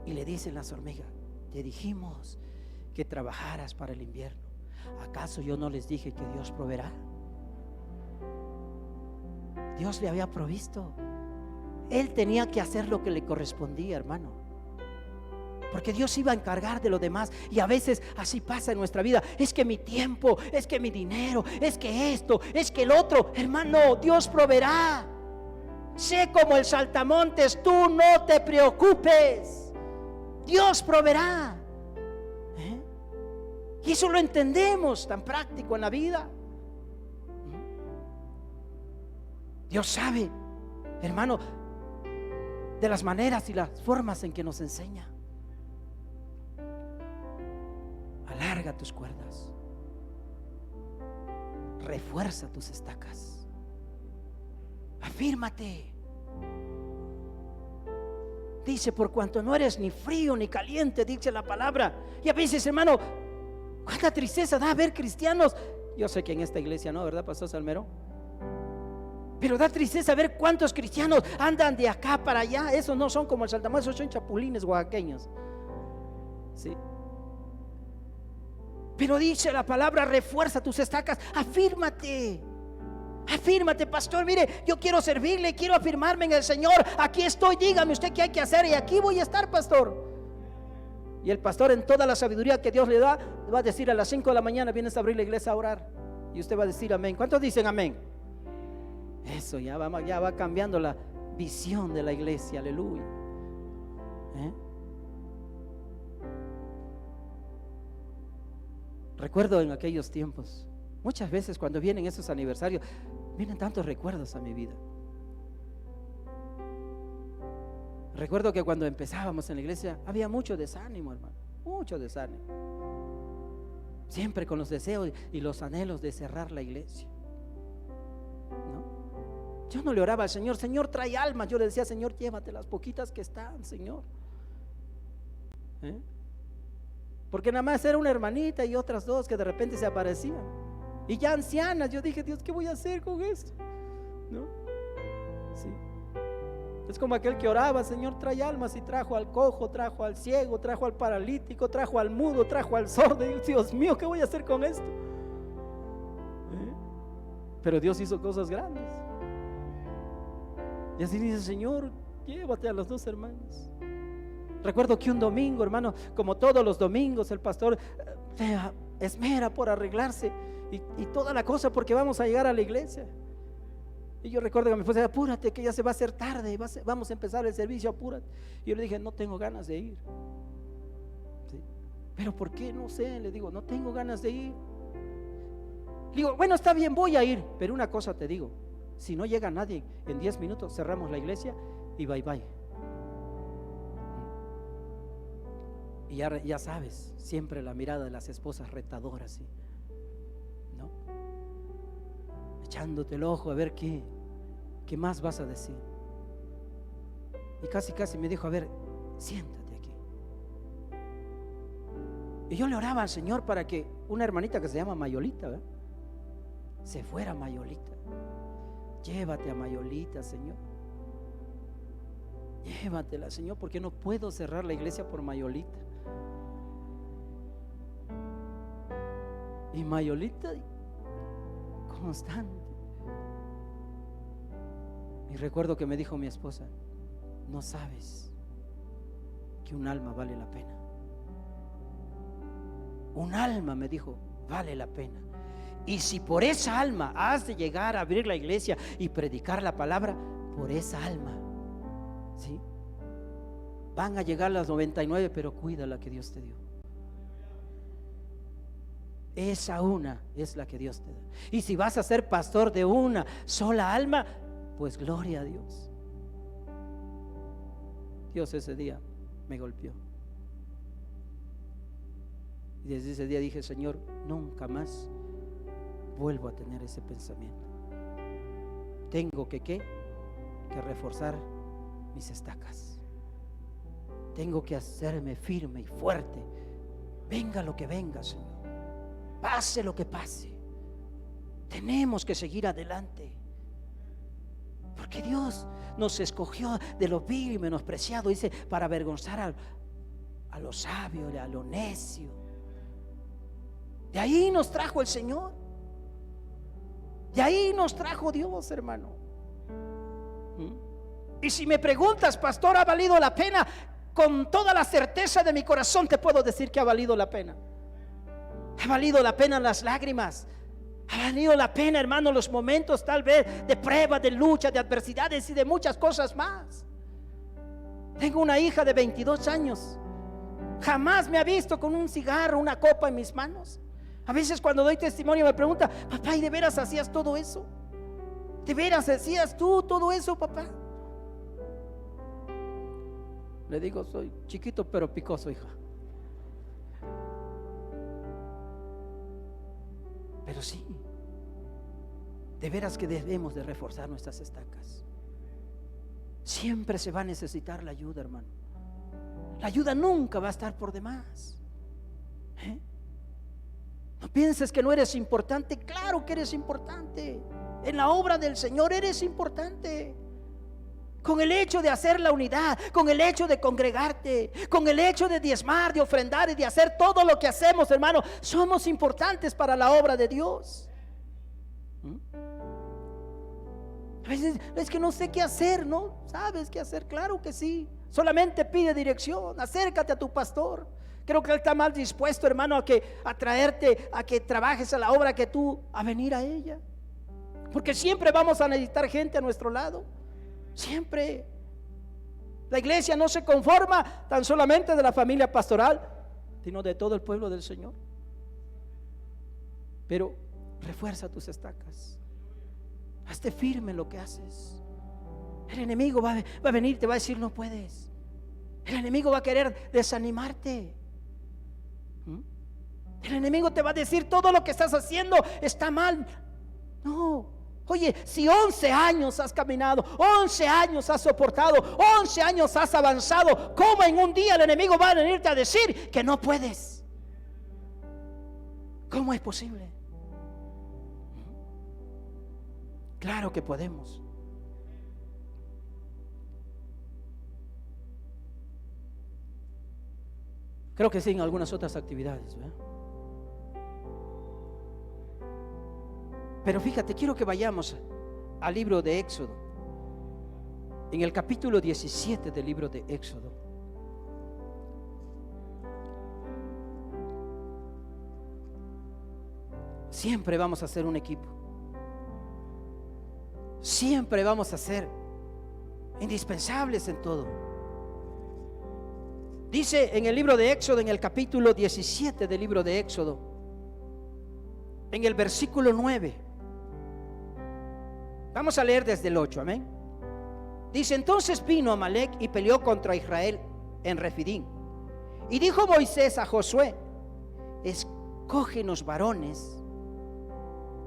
S1: Y le dicen las hormigas: te dijimos que trabajaras para el invierno. ¿Acaso yo no les dije que Dios proveerá? Dios le había provisto. Él tenía que hacer lo que le correspondía, hermano, porque Dios iba a encargar de lo demás. Y a veces así pasa en nuestra vida: es que mi tiempo, es que mi dinero, es que esto, es que el otro. Hermano, Dios proveerá. Sé como el saltamontes, tú no te preocupes, Dios proveerá. Y eso lo entendemos tan práctico en la vida. Dios sabe, hermano, de las maneras y las formas en que nos enseña. Alarga tus cuerdas, refuerza tus estacas, afírmate. Dice: por cuanto no eres ni frío ni caliente, dice la palabra. Y a veces, hermano, cuánta tristeza da ver cristianos. Yo sé que en esta iglesia no, ¿verdad, Pastor Salmero? Pero da tristeza ver cuántos cristianos andan de acá para allá. Esos no son como el saltamontes, esos son chapulines oaxaqueños, ¿sí? Pero dice la palabra: refuerza tus estacas, afírmate. Afírmate, pastor. Mire, yo quiero servirle, quiero afirmarme en el Señor. Aquí estoy, dígame usted qué hay que hacer y aquí voy a estar, pastor. Y el pastor, en toda la sabiduría que Dios le da, va a decir: a las 5 de la mañana vienes a abrir la iglesia a orar. Y usted va a decir amén. ¿Cuántos dicen amén? Eso ya va cambiando la visión de la iglesia. Aleluya. Recuerdo en aquellos tiempos, muchas veces cuando vienen esos aniversarios, vienen tantos recuerdos a mi vida. Recuerdo que cuando empezábamos en la iglesia había mucho desánimo, hermano, mucho desánimo. Siempre con los deseos y los anhelos de cerrar la iglesia, ¿no? Yo no le oraba al Señor: Señor, trae almas. Yo le decía: Señor, llévate las poquitas que están, Señor. Porque nada más era una hermanita y otras dos que de repente se aparecían, y ya ancianas. Yo dije: Dios, ¿qué voy a hacer con esto? ¿No? Sí. Es como aquel que oraba: Señor, trae almas, y trajo al cojo, trajo al ciego, trajo al paralítico, trajo al mudo, trajo al sordo. Y Dios mío, ¿qué voy a hacer con esto? Pero Dios hizo cosas grandes. Y así dice: Señor, llévate a los dos hermanos. Recuerdo que un domingo, hermano, como todos los domingos, el pastor se esmera por arreglarse y toda la cosa, porque vamos a llegar a la iglesia. Y yo recuerdo que mi esposa: apúrate, que ya se va a hacer tarde, vamos a empezar el servicio, apúrate. Y yo le dije: no tengo ganas de ir. ¿Sí? ¿Pero por qué? No sé. Le digo: no tengo ganas de ir. Le digo: bueno, está bien, voy a ir. Pero una cosa te digo: si no llega nadie en 10 minutos, cerramos la iglesia y bye bye. Y ya sabes, siempre la mirada de las esposas retadoras, ¿sí?, ¿no? Echándote el ojo a ver qué más vas a decir. Y casi me dijo: a ver, siéntate aquí. Y yo le oraba al Señor para que una hermanita que se llama Mayolita, ¿verdad?, se fuera Mayolita. Llévate a Mayolita, Señor. Llévatela, Señor, porque no puedo cerrar la iglesia por Mayolita. Y Mayolita, constante. Y recuerdo que me dijo mi esposa: no sabes que un alma vale la pena. Un alma, me dijo, vale la pena. Y si por esa alma has de llegar a abrir la iglesia y predicar la palabra, por esa alma, ¿sí? Van a llegar las 99, pero cuida la que Dios te dio. Esa una es la que Dios te da. Y si vas a ser pastor de una sola alma, pues gloria a Dios. Dios ese día me golpeó. Y desde ese día dije, Señor, nunca más vuelvo a tener ese pensamiento. Tengo que reforzar mis estacas. Tengo que hacerme firme y fuerte. Venga lo que venga, Señor. Pase lo que pase. Tenemos que seguir adelante. Porque Dios nos escogió de lo vil y menospreciado, dice, para avergonzar a lo sabio y a lo necio. De ahí nos trajo el Señor. De ahí nos trajo Dios, hermano. Y si me preguntas, pastor, ¿ha valido la pena? Con toda la certeza de mi corazón te puedo decir que ha valido la pena. Ha valido la pena las lágrimas. Ha valido la pena, hermano, los momentos tal vez de prueba, de lucha, de adversidades y de muchas cosas más. Tengo una hija de 22 años. Jamás me ha visto con un cigarro, una copa en mis manos. A veces cuando doy testimonio me pregunta, papá, ¿y de veras hacías todo eso? ¿De veras hacías tú todo eso, papá? Le digo, soy chiquito pero picoso, hija. Pero sí, de veras que debemos de reforzar nuestras estacas. Siempre se va a necesitar la ayuda, hermano. La ayuda nunca va a estar por demás. No pienses que no eres importante. Claro que eres importante. En la obra del Señor eres importante. Con el hecho de hacer la unidad, con el hecho de congregarte, con el hecho de diezmar, de ofrendar y de hacer todo lo que hacemos, hermano, somos importantes para la obra de Dios. A veces es que no sé qué hacer, ¿no? ¿Sabes qué hacer? Claro que sí. Solamente pide dirección, acércate a tu pastor. Creo que él está más dispuesto, hermano, a traerte, a que trabajes a la obra que tú a venir a ella. Porque siempre vamos a necesitar gente a nuestro lado. Siempre. La iglesia no se conforma tan solamente de la familia pastoral, sino de todo el pueblo del Señor. Pero refuerza tus estacas. Hazte firme en lo que haces. El enemigo va a venir, te va a decir no puedes. El enemigo va a querer desanimarte. El enemigo te va a decir todo lo que estás haciendo está mal. No. Oye, si 11 años has caminado, 11 años has soportado, 11 años has avanzado, ¿cómo en un día el enemigo va a venirte a decir que no puedes? ¿Cómo es posible? Claro que podemos. Creo que sí, en algunas otras actividades, ¿verdad? Pero fíjate, quiero que vayamos al libro de Éxodo. En el capítulo 17 del libro de Éxodo. Siempre vamos a ser un equipo. Siempre vamos a ser indispensables en todo. Dice en el libro de Éxodo, en el capítulo 17 del libro de Éxodo, en el versículo 9. Vamos a leer desde el 8, amén. Dice, entonces vino Amalec y peleó contra Israel en Refidim. Y dijo Moisés a Josué, escógenos varones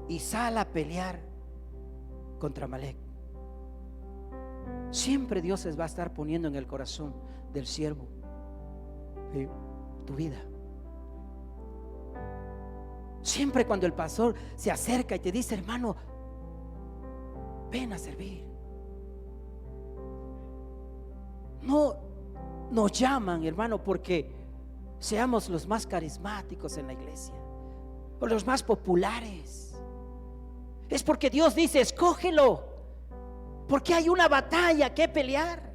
S1: y sal a pelear contra Amalec. Siempre Dios les va a estar poniendo en el corazón del siervo tu vida. Siempre cuando el pastor se acerca y te dice, hermano, ven a servir. No nos llaman, hermano, porque seamos los más carismáticos en la iglesia o los más populares. Es porque Dios dice, escógelo, porque hay una batalla que pelear.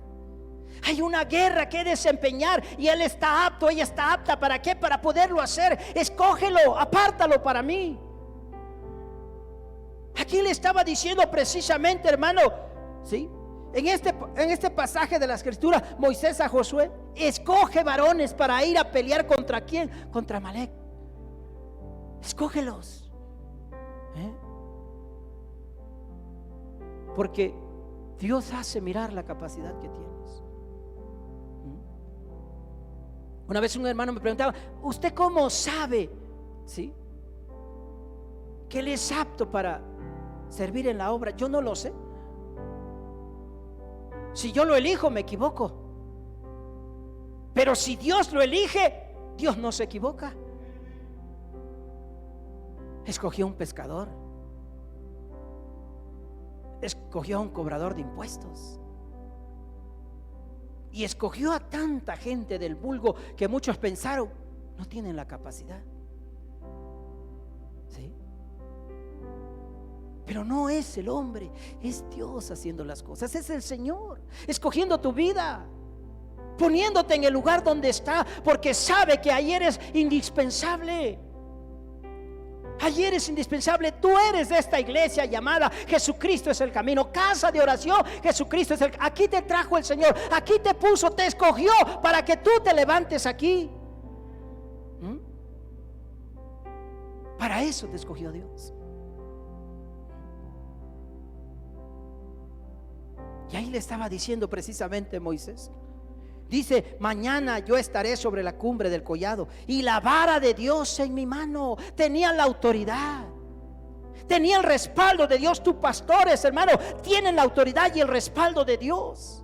S1: Hay una guerra que desempeñar y él está apto, ella está apta. ¿Para qué? Para poderlo hacer. Escógelo, apártalo para mí. Aquí le estaba diciendo precisamente, hermano, ¿sí? En este pasaje de la Escritura, Moisés a Josué: escoge varones para ir a pelear ¿contra quién? Contra Amalek. Escógelos. Porque Dios hace mirar la capacidad que tienes. Una vez un hermano me preguntaba: ¿usted cómo sabe, sí, que él es apto para servir en la obra? Yo no lo sé. Si yo lo elijo, me equivoco. Pero si Dios lo elige, Dios no se equivoca. Escogió un pescador, escogió a un cobrador de impuestos, y escogió a tanta gente del vulgo que muchos pensaron no tienen la capacidad. ¿Sí? Pero no es el hombre, es Dios haciendo las cosas. Es el Señor escogiendo tu vida, poniéndote en el lugar donde está, porque sabe que ahí eres indispensable. Ayer es indispensable. Tú eres de esta iglesia llamada Jesucristo es el camino, casa de oración. Jesucristo es aquí te trajo el Señor, aquí te puso, te escogió para que tú te levantes aquí. Para eso te escogió Dios. Y ahí le estaba diciendo precisamente Moisés. Dice: mañana yo estaré sobre la cumbre del collado y la vara de Dios en mi mano. Tenía la autoridad, tenía el respaldo de Dios. Tus pastores, hermano, tienen la autoridad y el respaldo de Dios.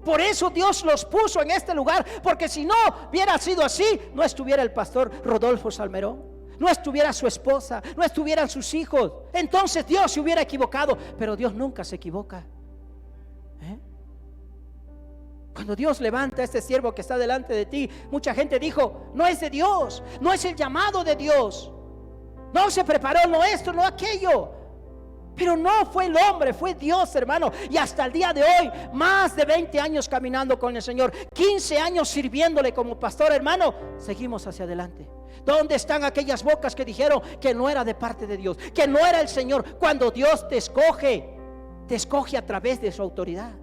S1: Por eso Dios los puso en este lugar, porque si no hubiera sido así, no estuviera el pastor Rodolfo Salmerón, no estuviera su esposa, no estuvieran sus hijos. Entonces Dios se hubiera equivocado, pero Dios nunca se equivoca. Cuando Dios levanta a este siervo que está delante de ti, mucha gente dijo: no es de Dios, no es el llamado de Dios, no se preparó, no esto, no aquello. Pero no fue el hombre, fue Dios, hermano. Y hasta el día de hoy, más de 20 años caminando con el Señor, 15 años sirviéndole como pastor, hermano, seguimos hacia adelante. ¿Dónde están aquellas bocas que dijeron que no era de parte de Dios, que no era el Señor? Cuando Dios te escoge a través de su autoridad.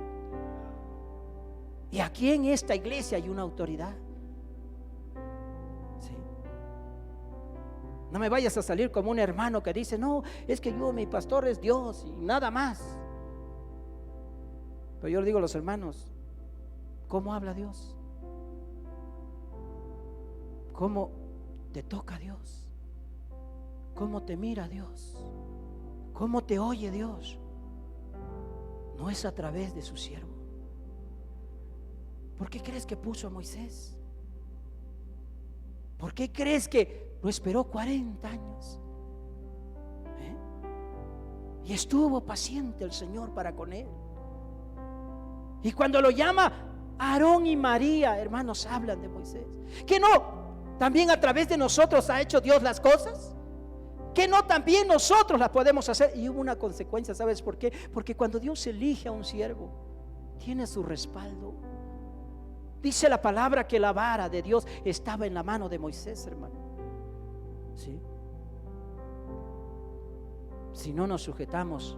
S1: Y aquí en esta iglesia hay una autoridad. ¿Sí? No me vayas a salir como un hermano que dice: no, es que mi pastor es Dios y nada más. Pero yo le digo a los hermanos: ¿cómo habla Dios? ¿Cómo te toca Dios? ¿Cómo te mira Dios? ¿Cómo te oye Dios? No es a través de su siervo. ¿Por qué crees que puso a Moisés? ¿Por qué crees que lo esperó 40 años? Y estuvo paciente el Señor para con él. Y cuando lo llama, Aarón y María, hermanos, hablan de Moisés. ¿Que no también a través de nosotros ha hecho Dios las cosas? ¿Que no también nosotros las podemos hacer? Y hubo una consecuencia, ¿sabes por qué? Porque cuando Dios elige a un siervo, tiene su respaldo. Dice la palabra que la vara de Dios estaba en la mano de Moisés, hermano. ¿Sí? Si no nos sujetamos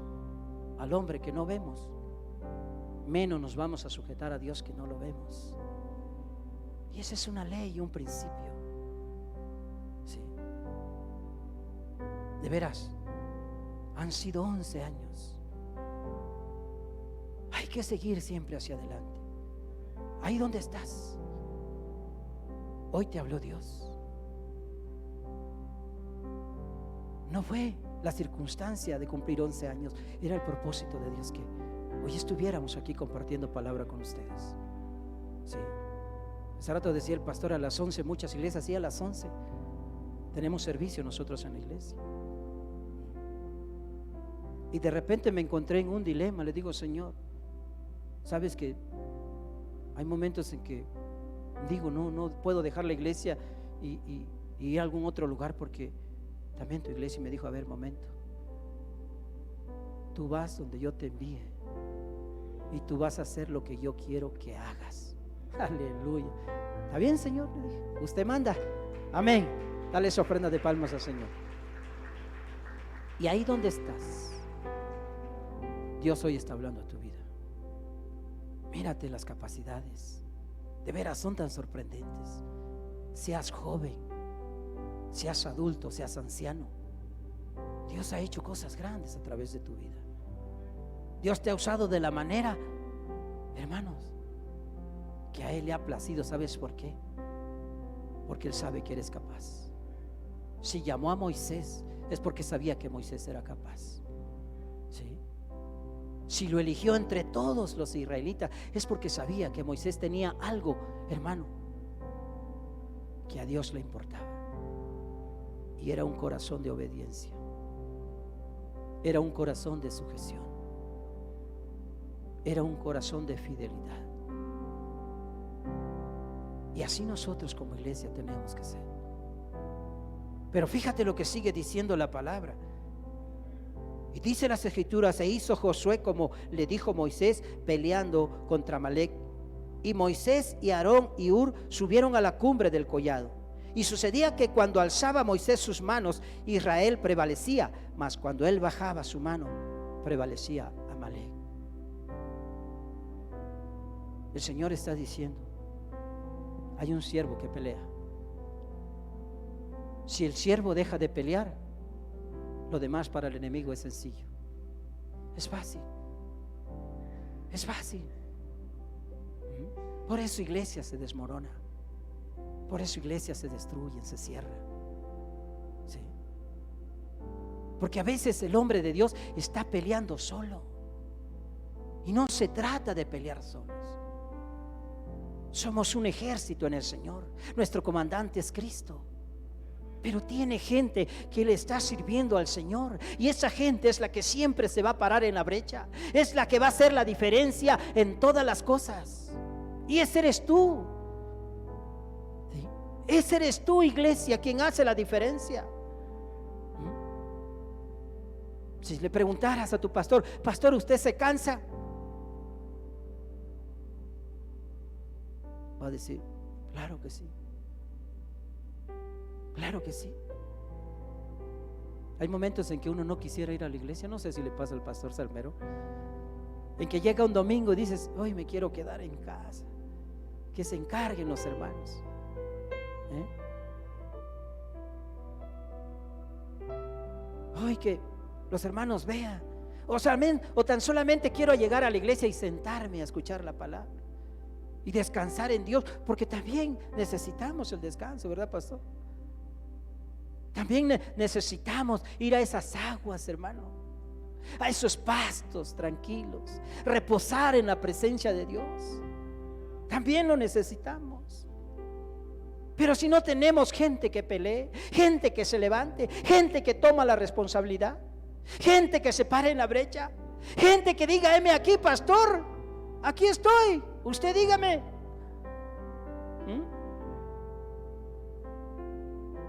S1: al hombre que no vemos, menos nos vamos a sujetar a Dios que no lo vemos. Y esa es una ley y un principio. ¿Sí? De veras, han sido 11 años. Hay que seguir siempre hacia adelante. Ahí donde estás, hoy te habló Dios. No fue la circunstancia de cumplir 11 años, era el propósito de Dios que hoy estuviéramos aquí compartiendo palabra con ustedes. Sí. Hace rato decía el pastor: a las 11 muchas iglesias, sí, a las 11 tenemos servicio nosotros en la iglesia. Y de repente me encontré en un dilema. Le digo: Señor, sabes que hay momentos en que digo, no puedo dejar la iglesia y ir a algún otro lugar, porque también tu iglesia. Me dijo: a ver, momento, tú vas donde yo te envíe. y tú vas a hacer lo que yo quiero que hagas. Aleluya. ¿Está bien, Señor? Le dije, usted manda. Amén. Dale esa ofrenda de palmas al Señor. Y ahí donde estás, Dios hoy está hablando a tu vida. Mírate las capacidades. De veras son tan sorprendentes. Seas joven, seas adulto, seas anciano, Dios ha hecho cosas grandes a través de tu vida. Dios te ha usado de la manera, hermanos, que a Él le ha placido. ¿Sabes por qué? Porque Él sabe que eres capaz. Si llamó a Moisés, es porque sabía que Moisés era capaz. ¿Sí? Si lo eligió entre todos los israelitas, es porque sabía que Moisés tenía algo, hermano, que a Dios le importaba. Y era un corazón de obediencia. Era un corazón de sujeción. Era un corazón de fidelidad. Y así nosotros como iglesia tenemos que ser. Pero fíjate lo que sigue diciendo la palabra. Y dice las escrituras: e hizo Josué como le dijo Moisés, peleando contra Amalec. Y Moisés y Aarón y Hur subieron a la cumbre del collado. Y sucedía que cuando alzaba Moisés sus manos, Israel prevalecía, mas cuando él bajaba su mano, prevalecía Amalec. El Señor está diciendo: hay un siervo que pelea. Si el siervo deja de pelear, lo demás para el enemigo es sencillo. Es fácil. Es fácil. Por eso iglesia se desmorona. Por eso iglesias se destruyen, se cierran. ¿Sí? Porque a veces el hombre de Dios está peleando solo. Y no se trata de pelear solos. Somos un ejército en el Señor. Nuestro comandante es Cristo. Pero tiene gente que le está sirviendo al Señor. Y esa gente es la que siempre se va a parar en la brecha. Es la que va a hacer la diferencia en todas las cosas. Y ese eres tú. ¿Sí? Ese eres tú, iglesia, quien hace la diferencia. Si le preguntaras a tu pastor: pastor, ¿usted se cansa? Va a decir: claro que sí. Claro que sí. Hay momentos en que uno no quisiera ir a la iglesia. No sé si le pasa al pastor Salmero, en que llega un domingo y dices: hoy me quiero quedar en casa, que se encarguen los hermanos. Hoy que los hermanos vean. O tan solamente quiero llegar a la iglesia y sentarme a escuchar la palabra y descansar en Dios, porque también necesitamos el descanso, ¿verdad, pastor? También necesitamos ir a esas aguas, hermano, a esos pastos tranquilos, reposar en la presencia de Dios. También lo necesitamos. Pero si no tenemos gente que pelee, gente que se levante, gente que toma la responsabilidad, gente que se pare en la brecha, gente que diga: heme aquí, pastor, aquí estoy, usted dígame.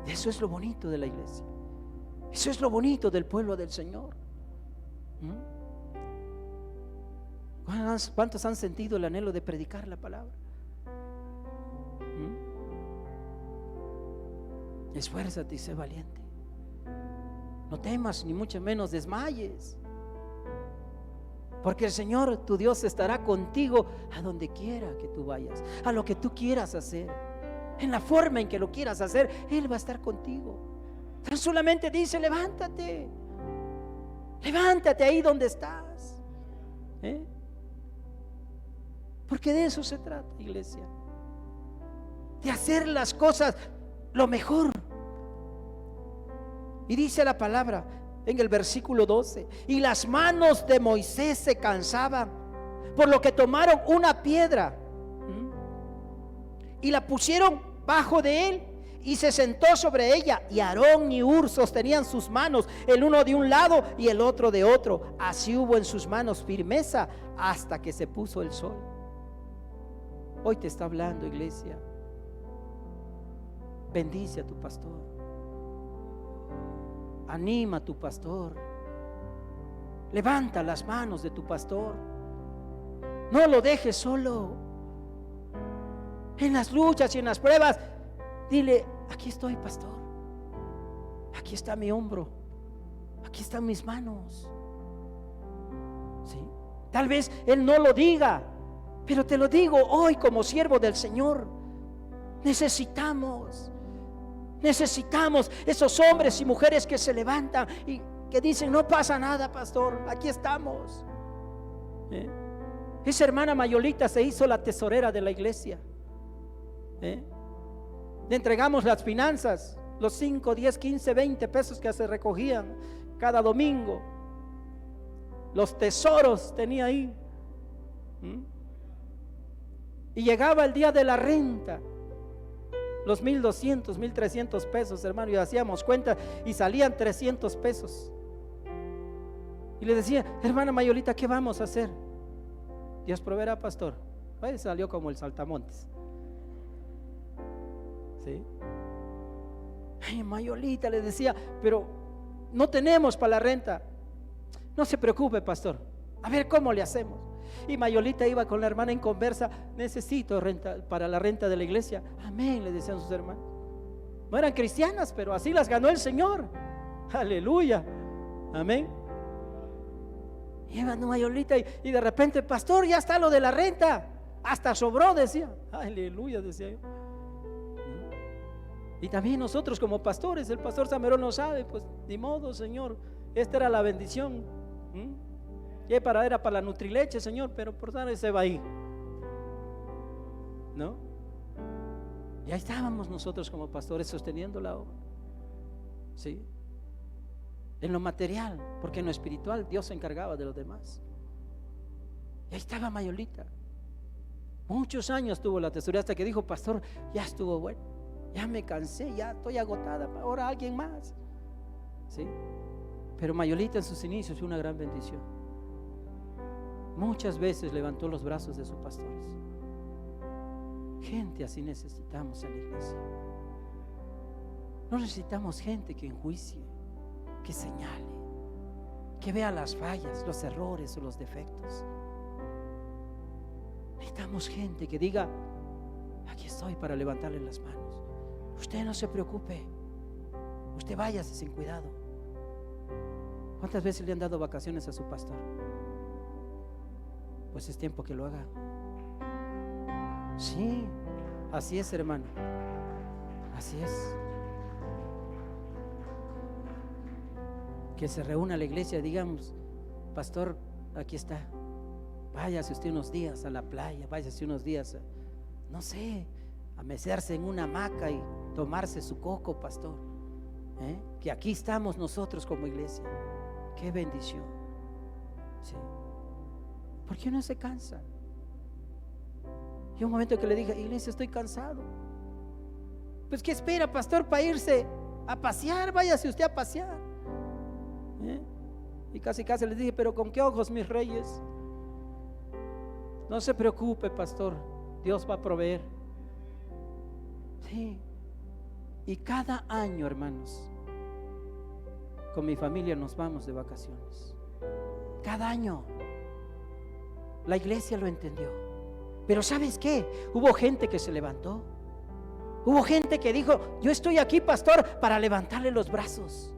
S1: Eso es lo bonito de la iglesia. Eso es lo bonito del pueblo del Señor. ¿Cuántos han sentido el anhelo de predicar la palabra? Esfuérzate y sé valiente. No temas, ni mucho menos desmayes, porque el Señor tu Dios estará contigo a donde quiera que tú vayas, a lo que tú quieras hacer, en la forma en que lo quieras hacer. Él va a estar contigo. Tan solamente dice: levántate. Levántate ahí donde estás. Porque de eso se trata, iglesia, de hacer las cosas lo mejor. Y dice la palabra en el versículo 12: y las manos de Moisés se cansaban, por lo que tomaron una piedra y la pusieron bajo de él, y se sentó sobre ella. Y Aarón y Hur sostenían sus manos, el uno de un lado y el otro de otro. Así hubo en sus manos firmeza hasta que se puso el sol. Hoy te está hablando, iglesia. Bendice a tu pastor, anima a tu pastor, levanta las manos de tu pastor. No lo dejes solo. En las luchas y en las pruebas, dile: aquí estoy, pastor. Aquí está mi hombro. Aquí están mis manos. ¿Sí? Tal vez Él no lo diga, pero te lo digo hoy como siervo del Señor. Necesitamos esos hombres y mujeres que se levantan y que dicen: no pasa nada, pastor, aquí estamos. Esa hermana Mayolita se hizo la tesorera de la iglesia. Le entregamos las finanzas, los 5, 10, 15, 20 pesos que se recogían cada domingo. Los tesoros tenía ahí. Y llegaba el día de la renta, los 1,200, 1,300 pesos, hermano, y hacíamos cuenta y salían 300 pesos. Y le decía: hermana Mayolita, ¿qué vamos a hacer? Dios proveerá, pastor. Pues salió como el saltamontes. ¿Sí? Ay, Mayolita, le decía: pero no tenemos para la renta. No se preocupe, pastor, a ver cómo le hacemos. Y Mayolita iba con la hermana en conversa: necesito renta para la renta de la iglesia. Amén, le decían sus hermanos. No eran cristianas, pero así las ganó el Señor. Aleluya, amén. Y iba Mayolita y de repente: pastor, ya está lo de la renta, hasta sobró, decía. Aleluya, decía yo. Y también nosotros como pastores, el pastor Samerón no sabe, pues ni modo, Señor, esta era la bendición. Y era para la Nutrileche, Señor, pero por dar ese va ahí, ¿no? Y ahí estábamos nosotros como pastores sosteniendo la obra, ¿sí? En lo material, porque en lo espiritual Dios se encargaba de los demás. Y ahí estaba Mayolita. Muchos años tuvo la tesorería hasta que dijo: pastor, ya estuvo bueno, ya me cansé, ya estoy agotada, ahora alguien más, ¿sí? Pero Mayolita en sus inicios fue una gran bendición. Muchas veces levantó los brazos de sus pastores. Gente así necesitamos en la iglesia. No necesitamos gente que enjuicie, que señale, que vea las fallas, los errores o los defectos. Necesitamos gente que diga: aquí estoy para levantarle las manos. Usted no se preocupe, usted váyase sin cuidado. ¿Cuántas veces le han dado vacaciones a su pastor? Pues es tiempo que lo haga. Sí, así es, hermano, así es. Que se reúna la iglesia, digamos: pastor, aquí está, váyase usted unos días a la playa, váyase unos días no sé, a mecerse en una hamaca y tomarse su coco, pastor, que aquí estamos nosotros como iglesia. Qué bendición, ¿sí? Porque uno se cansa. Y un momento que le dije: iglesia, estoy cansado. Pues ¿qué espera, pastor, para irse a pasear? Váyase usted a pasear. Y casi les dije: pero ¿con qué ojos, mis reyes? No se preocupe, pastor, Dios va a proveer. Sí. Y cada año, hermanos, con mi familia nos vamos de vacaciones. Cada año. La iglesia lo entendió. Pero ¿sabes qué? Hubo gente que se levantó. Hubo gente que dijo: yo estoy aquí, pastor, para levantarle los brazos.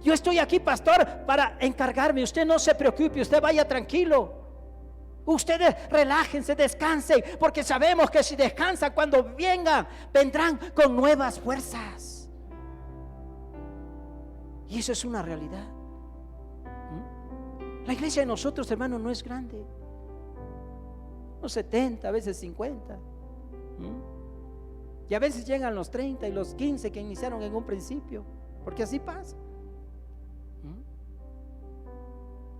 S1: Yo estoy aquí, pastor, para encargarme. Usted no se preocupe, usted vaya tranquilo. Ustedes relájense, descansen, porque sabemos que si descansan, cuando vendrán con nuevas fuerzas. Y eso es una realidad. La iglesia de nosotros, hermanos, no es grande. Unos 70, a veces 50. Y a veces llegan los 30 y los 15 que iniciaron en un principio, porque así pasa.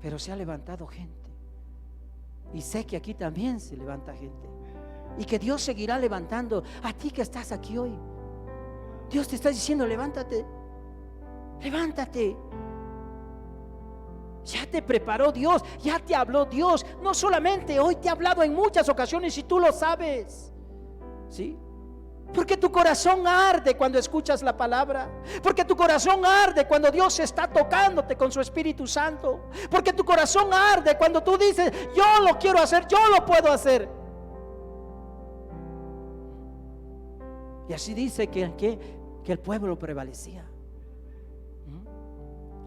S1: Pero se ha levantado gente. Y sé que aquí también se levanta gente. Y que Dios seguirá levantando a ti que estás aquí hoy. Dios te está diciendo: levántate. Levántate. Ya te preparó Dios, ya te habló Dios. No solamente hoy, te ha hablado en muchas ocasiones y tú lo sabes, ¿sí? Porque tu corazón arde cuando escuchas la palabra. Porque tu corazón arde cuando Dios está tocándote con su Espíritu Santo. Porque tu corazón arde cuando tú dices, yo lo quiero hacer, yo lo puedo hacer. Y así dice que el pueblo prevalecía.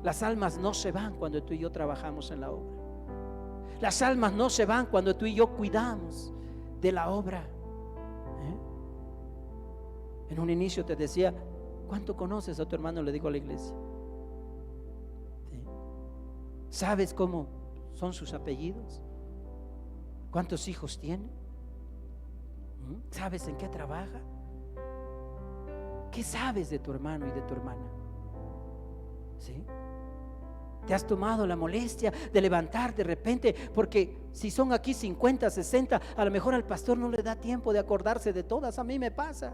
S1: Las almas no se van cuando tú y yo trabajamos en la obra. Las almas no se van cuando tú y yo cuidamos de la obra. En un inicio te decía, ¿cuánto conoces a tu hermano? Le digo a la iglesia. ¿Sí? ¿Sabes cómo son sus apellidos? ¿Cuántos hijos tiene? ¿Sabes en qué trabaja? ¿Qué sabes de tu hermano y de tu hermana? ¿Sí? ¿Te has tomado la molestia de levantar de repente? Porque si son aquí 50, 60, a lo mejor al pastor no le da tiempo de acordarse de todas. A mí me pasa.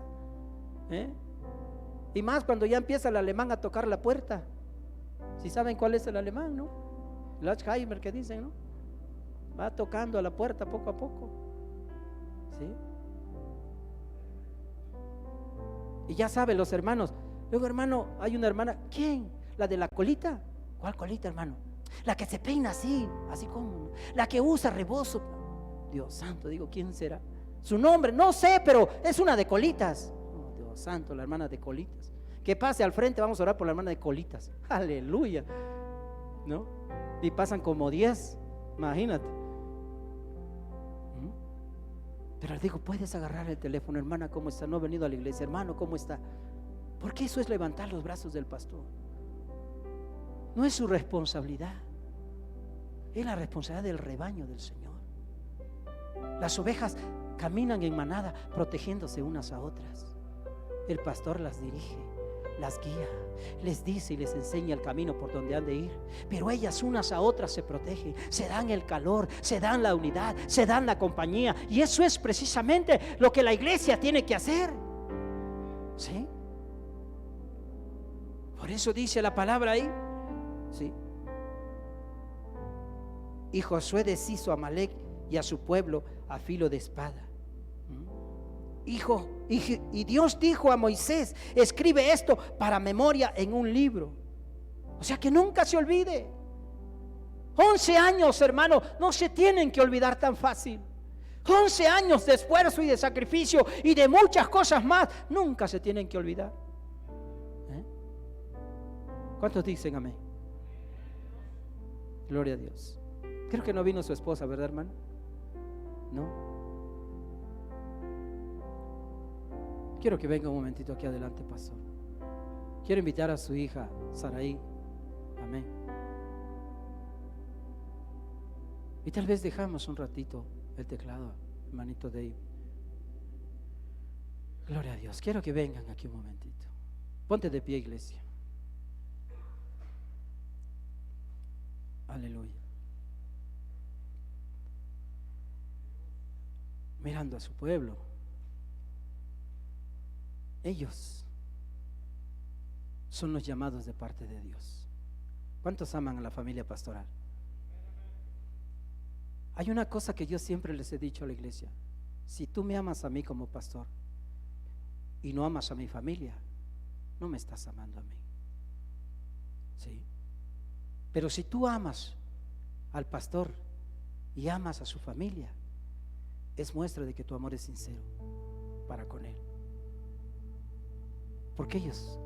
S1: Y más cuando ya empieza el alemán a tocar la puerta. Si saben cuál es el alemán, ¿no? El Alzheimer que dicen, ¿no? Va tocando a la puerta poco a poco. ¿Sí? Y ya saben los hermanos. Luego, hermano, hay una hermana. ¿Quién? ¿La de la colita? ¿Cuál colita, hermano? La que se peina así, así como. La que usa rebozo. Dios santo, digo, ¿quién será? Su nombre, no sé, pero es una de colitas. Oh, Dios santo, la hermana de colitas. Que pase al frente, vamos a orar por la hermana de colitas. Aleluya. ¿No? Y pasan como 10, imagínate. Pero le digo, puedes agarrar el teléfono, hermana, ¿cómo está? No he venido a la iglesia, hermano, ¿cómo está? Porque eso es levantar los brazos del pastor. No es su responsabilidad, es la responsabilidad del rebaño del Señor. Las ovejas caminan en manada protegiéndose unas a otras. El pastor las dirige, las guía, les dice y les enseña el camino por donde han de ir. Pero ellas unas a otras se protegen, se dan el calor, se dan la unidad, se dan la compañía. Y eso es precisamente lo que la iglesia tiene que hacer. ¿Sí? Por eso dice la palabra ahí. ¿Sí? Y Josué deshizo a Amalec y a su pueblo a filo de espada. Y Dios dijo a Moisés, escribe esto para memoria en un libro. O sea, que nunca se olvide. 11 años, hermano, no se tienen que olvidar tan fácil. 11 años de esfuerzo y de sacrificio y de muchas cosas más, nunca se tienen que olvidar. ¿Cuántos dicen amén? Gloria a Dios. Creo que no vino su esposa, ¿verdad, hermano? No. Quiero que venga un momentito aquí adelante, pastor. Quiero invitar a su hija Saraí. Amén. Y tal vez dejamos un ratito el teclado, hermanito Dave. Gloria a Dios. Quiero que vengan aquí un momentito. Ponte de pie, iglesia. Aleluya. Mirando a su pueblo. Ellos son los llamados de parte de Dios. ¿Cuántos aman a la familia pastoral? Hay una cosa que yo siempre les he dicho a la iglesia: si tú me amas a mí como pastor y no amas a mi familia, no me estás amando a mí. ¿Sí? Pero si tú amas al pastor y amas a su familia, es muestra de que tu amor es sincero para con él. Porque ellos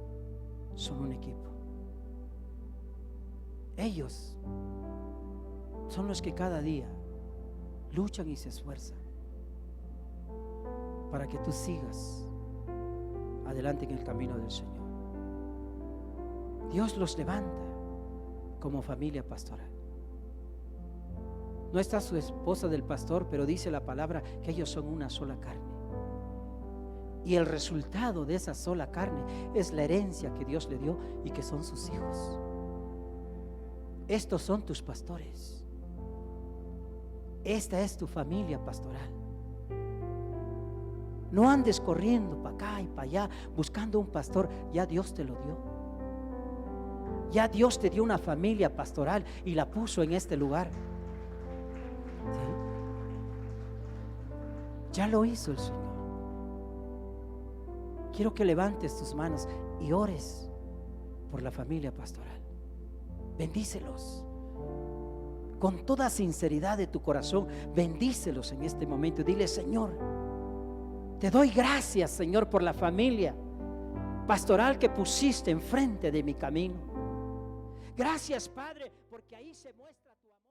S1: son un equipo. Ellos son los que cada día luchan y se esfuerzan para que tú sigas adelante en el camino del Señor. Dios los levanta como familia pastoral. No está su esposa del pastor, pero dice la palabra que ellos son una sola carne. Y el resultado de esa sola carne es la herencia que Dios le dio y que son sus hijos. Estos son tus pastores. Esta es tu familia pastoral. No andes corriendo para acá y para allá buscando un pastor. Ya Dios te lo dio. Ya Dios te dio una familia pastoral y la puso en este lugar. ¿Sí? Ya lo hizo el Señor. quiero que levantes tus manos y ores por la familia pastoral. Bendícelos con toda sinceridad de tu corazón. Bendícelos en este momento. Dile: Señor, te doy gracias, Señor, por la familia pastoral que pusiste enfrente de mi camino. Gracias, Padre, porque ahí se muestra tu amor.